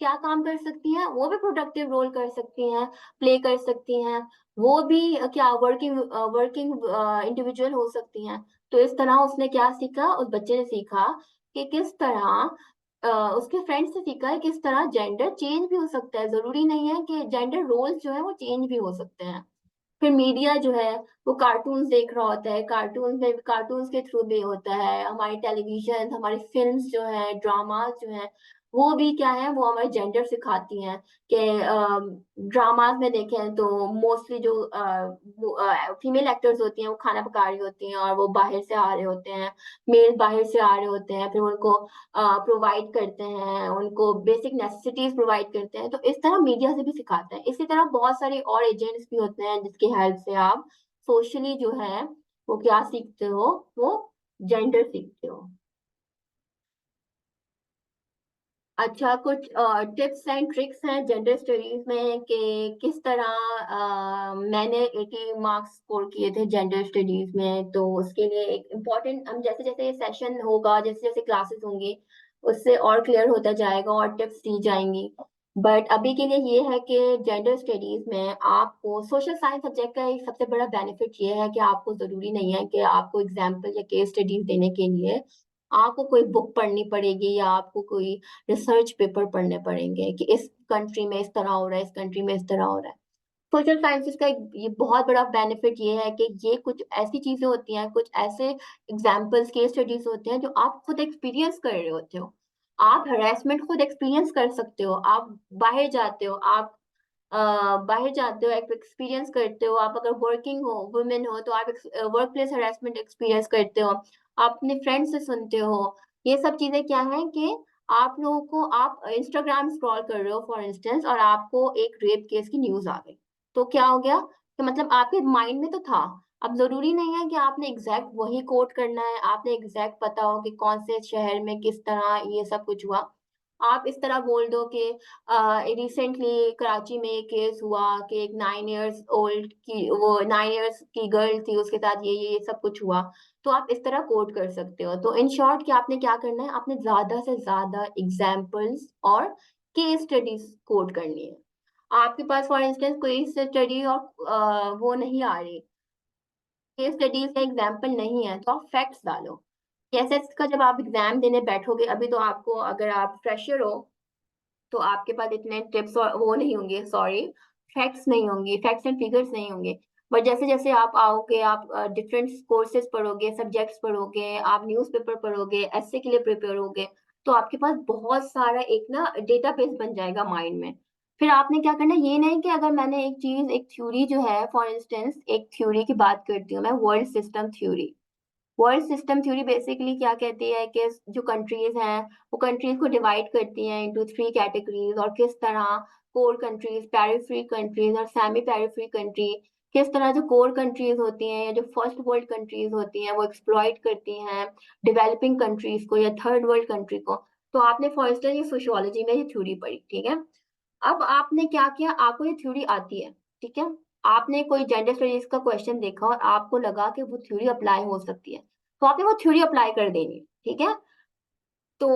A: क्या काम कर सकती हैं, वो भी प्रोडक्टिव रोल कर सकती हैं, प्ले कर सकती हैं, वो भी क्या वर्किंग वर्किंग इंडिविजुअल हो सकती हैं। तो इस तरह उसने क्या सीखा, उस बच्चे ने सीखा कि किस तरह उसके फ्रेंड से सीखा है किस तरह जेंडर चेंज भी हो सकता है, जरूरी नहीं है कि जेंडर रोल्स जो है वो चेंज भी हो सकते हैं। फिर मीडिया जो है वो कार्टून्स देख रहा होता है, कार्टून्स के थ्रू भी होता है, हमारी टेलीविजन हमारी फिल्म्स जो है ड्रामास जो है वो भी क्या है, वो हमें जेंडर सिखाती हैं कि ड्रामास में देखें तो मोस्टली जो फीमेल एक्टर्स होती हैं वो खाना पका रही होती हैं और वो बाहर से आ रहे होते हैं, मेल बाहर से आ रहे होते हैं, फिर उनको प्रोवाइड करते हैं, उनको बेसिक नेसेसिटीज प्रोवाइड करते हैं। तो इस तरह मीडिया से भी सिखाते हैं। इसी तरह बहुत सारे और एजेंट्स भी होते हैं जिसकी हेल्प से आप सोशली जो है वो क्या सीखते हो, वो जेंडर सीखते हो। अच्छा, कुछ टिप्स एंड ट्रिक्स हैं जेंडर स्टडीज में कि किस तरह मैंने 80 मार्क्स स्कोर किए थे जेंडर स्टडीज में। तो उसके लिए एक इम्पॉर्टेंट, हम जैसे जैसे ये सेशन होगा, जैसे जैसे क्लासेस होंगी, उससे और क्लियर होता जाएगा और टिप्स दी जाएंगी। बट अभी के लिए ये है कि जेंडर स्टडीज में आपको सोशल साइंस सब्जेक्ट का एक सबसे बड़ा बेनिफिट ये है कि आपको जरूरी नहीं है कि आपको एग्जाम्पल या केस स्टडीज देने के लिए आपको कोई बुक पढ़नी पड़ेगी या आपको कोई रिसर्च पेपर पढ़ने पड़ेंगे कि इस कंट्री में इस तरह हो रहा है, इस कंट्री में इस तरह हो रहा है। सोशल साइंसेज का ये बहुत बड़ा बेनिफिट ये है कि ये कुछ ऐसी चीजें होती हैं, कुछ ऐसे एग्जाम्पल्स केस स्टडीज होते हैं जो आप खुद एक्सपीरियंस कर रहे होते हो। आप हरासमेंट खुद एक्सपीरियंस कर सकते हो, आप बाहर जाते हो, आप बाहर जाते हो, एक एक्सपीरियंस करते हो। आप अगर वर्किंग हो, वुमेन हो, तो आप वर्क प्लेस हरासमेंट एक्सपीरियंस करते हो, आप अपने फ्रेंड से सुनते हो। ये सब चीजें क्या है कि आप लोगों को, आप इंस्टाग्राम स्क्रॉल कर रहे हो फॉर इंस्टेंस और आपको एक रेप केस की न्यूज आ गई, तो क्या हो गया कि मतलब आपके माइंड में तो था। अब जरूरी नहीं है कि आपने एग्जैक्ट वही कोट करना है, आपने एग्जैक्ट पता हो कि कौन से शहर में किस तरह ये सब कुछ हुआ। आप इस तरह बोल दो कि रिसेंटली कराची में एक केस हुआ कि एक 9 इयर्स ओल्ड की, वो 9 इयर्स की गर्ल थी, उसके साथ ये सब कुछ हुआ। तो आप इस तरह कोट कर सकते हो। तो इन शॉर्ट कि आपने क्या करना है, आपने ज्यादा से ज्यादा एग्जाम्पल्स और केस स्टडीज कोट करनी है। आपके पास फॉर इंस्टेंस कोई स्टडी और वो नहीं आ रही, केस स्टडीज का एग्जाम्पल नहीं है, तो आप फैक्ट्स डालो। कैसे का जब आप एग्जाम देने बैठोगे, अभी तो आपको, अगर आप फ्रेशर हो तो आपके पास इतने टिप्स और वो नहीं होंगे, सॉरी, फैक्ट्स नहीं होंगे, फैक्ट्स एंड फिगर्स नहीं होंगे। बट जैसे जैसे आप आओगे, आप डिफरेंट कोर्सेज पढ़ोगे, सब्जेक्ट्स पढ़ोगे, आप न्यूज़पेपर पढ़ोगे, ऐसे के लिए प्रिपेयर होगे, तो आपके पास बहुत सारा एक ना डेटाबेस बन जाएगा माइंड में। फिर आपने क्या करना है, ये नहीं कि अगर मैंने एक चीज, एक थ्योरी जो है, फॉर इंस्टेंस एक थ्योरी की बात करती हूँ मैं, world system theory. World system theory basically क्या कहती है कि जो कंट्रीज हैं वो कंट्रीज को डिवाइड करती हैं इनटू 3 कैटेगरीज, और किस तरह कोर कंट्रीज, पेरिफेरी कंट्रीज और सेमी पेरिफेरी कंट्री, किस तरह जो कोर कंट्रीज होती हैं या जो फर्स्ट वर्ल्ड कंट्रीज होती हैं वो एक्सप्लॉइट करती हैं डेवलपिंग कंट्रीज को या थर्ड वर्ल्ड कंट्री को। तो आपने फॉर इंस्टेंस ये सोशियोलॉजी में ये थ्योरी पढ़ी, ठीक है। अब आपने क्या किया, आपको ये थ्योरी आती है, ठीक है, आपने कोई जेंडर स्टडीज का क्वेश्चन देखा और आपको लगा कि वो थ्योरी अप्लाई हो सकती है, तो आपने वो थ्योरी अप्लाई कर देनी, ठीक है। तो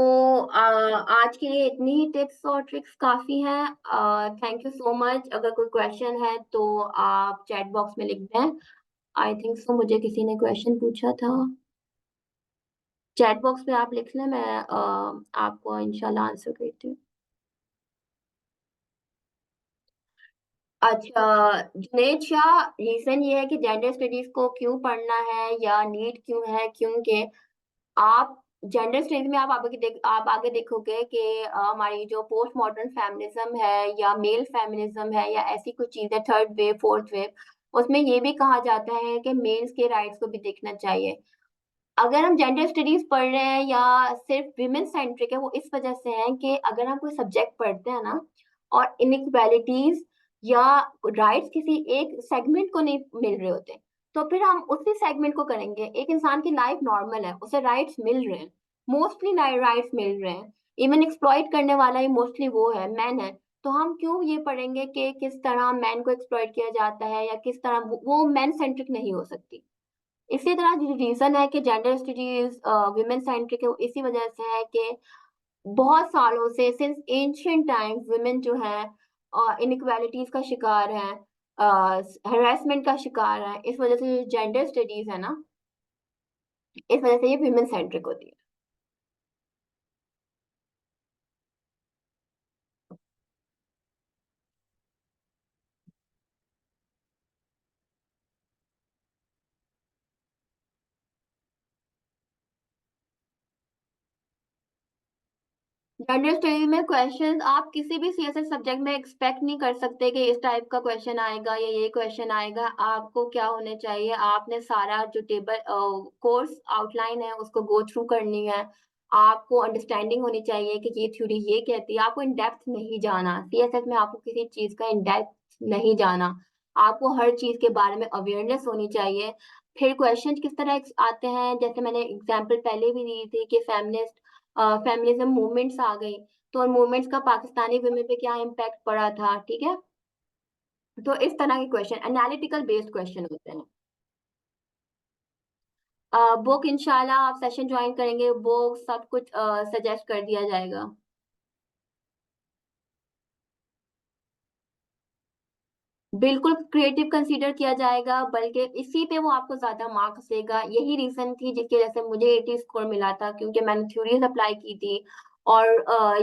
A: आज के लिए इतनी ही टिप्स और ट्रिक्स काफी हैं। Thank you so much. अगर कोई क्वेश्चन है तो आप चैट बॉक्स में लिख दें। आई थिंक सो मुझे किसी ने क्वेश्चन पूछा था, चैट बॉक्स पे आप लिख लें, मैं आपको इंशाल्लाह आंसर करती हूँ। अच्छा, जुनेद शाह, रीजन ये है कि जेंडर स्टडीज को क्यों पढ़ना है या नीड क्यों है, क्योंकि आप जेंडर स्टडीज में आप आगे देखोगे कि हमारी जो पोस्ट मॉडर्न फेमिनिज्म है या मेल फेमिनिज्म है या ऐसी कुछ चीज है, थर्ड वेव फोर्थ वेव, उसमें ये भी कहा जाता है कि मेल्स के राइट्स को भी देखना चाहिए। अगर हम जेंडर स्टडीज पढ़ रहे हैं या सिर्फ विमेन सेंट्रिक है, वो इस वजह से है कि अगर हम कोई सब्जेक्ट पढ़ते हैं ना, और इनइक्वालिटीज या राइट्स किसी एक सेगमेंट को नहीं मिल रहे होते, तो फिर हम उसी सेगमेंट को करेंगे। एक इंसान की लाइफ नॉर्मल है, उसे राइट्स मिल रहे हैं, मोस्टली राइट्स मिल रहे हैं, इवन एक्सप्लॉइट करने वाला ही मोस्टली वो है, मैन है। तो हम क्यों ये पढ़ेंगे कि किस तरह मैन को एक्सप्लॉइट किया जाता है या किस तरह वो मैन सेंट्रिक नहीं हो सकती। इसी तरह जो रीजन है कि जेंडर स्टडीज विमेन सेंट्रिक है, इसी वजह से है कि बहुत सालों से सिंस एंशियंट टाइम्स वुमेन जो है इनइक्वालिटीज का शिकार है, हरासमेंट का शिकार है। इस वजह से जेंडर स्टडीज है ना, इस वजह से ये विमेन सेंट्रिक होती है। जेंडर स्टडीज में क्वेश्चन आप किसी भी सीएसएस सब्जेक्ट में एक्सपेक्ट नहीं कर सकते कि इस टाइप का क्वेश्चन आएगा या ये क्वेश्चन आएगा। आपको क्या होने चाहिए, आपने सारा जो टेबल कोर्स आउटलाइन है उसको गो थ्रू करनी है। आपको अंडरस्टैंडिंग होनी चाहिए कि ये थ्योरी ये कहती है। आपको इन डेप्थ नहीं जाना सीएसएस में, आपको किसी चीज का इन डेप्थ नहीं जाना। आपको हर चीज के बारे में अवेयरनेस होनी चाहिए। फिर क्वेश्चन किस तरह आते हैं, जैसे मैंने एग्जाम्पल पहले भी दी थी कि फेमिनिज्म मूवमेंट्स आ गई, तो उन मूवमेंट्स का पाकिस्तानी वुमेन पे क्या इम्पैक्ट पड़ा था, ठीक है। तो इस तरह के क्वेश्चन एनालिटिकल बेस्ड क्वेश्चन होते हैं। बुक इंशाल्लाह आप सेशन ज्वाइन करेंगे वो सब कुछ सजेस्ट कर दिया जाएगा। बिल्कुल क्रिएटिव कंसीडर किया जाएगा, बल्कि इसी पे वो आपको ज्यादा मार्क्स देगा। यही रीजन थी जिसकी वजह से मुझे 80 स्कोर मिला था, क्योंकि मैंने थ्योरीज अप्लाई की थी। और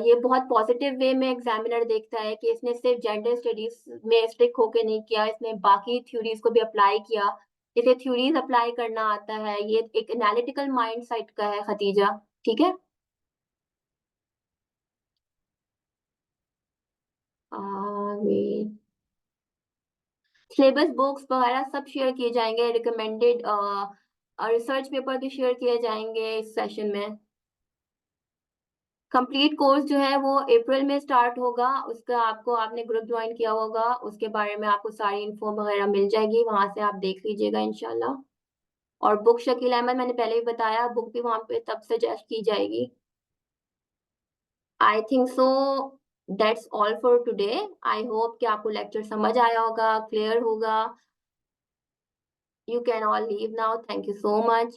A: ये बहुत पॉजिटिव वे में एग्जामिनर देखता है कि इसने सिर्फ जेंडर स्टडीज में स्टिक होके नहीं किया, इसने बाकी थ्योरीज को भी अप्लाई किया। इसे थ्योरीज अप्लाई करना आता है, ये एक एनालिटिकल माइंड सेट का है खतीजा, ठीक है। सिलेबस बुक्स वगैरह सब शेयर किए जाएंगे, रिकमेंडेड रिसर्च पेपर भी शेयर किए जाएंगे इस सेशन में। कंप्लीट कोर्स जो है वो अप्रैल में स्टार्ट होगा, उसका आपको आपने ग्रुप ज्वाइन किया होगा, उसके बारे में आपको सारी इन्फो वगैरह मिल जाएगी, वहां से आप देख लीजिएगा इंशाल्लाह। और बुक शकील अहमद मैंने पहले भी बताया, बुक भी वहां पे तब सजेस्ट की जाएगी। आई think so that's all for today. I hope कि आपको लेक्चर समझ आया होगा, क्लियर होगा। You can all leave now, thank you so much.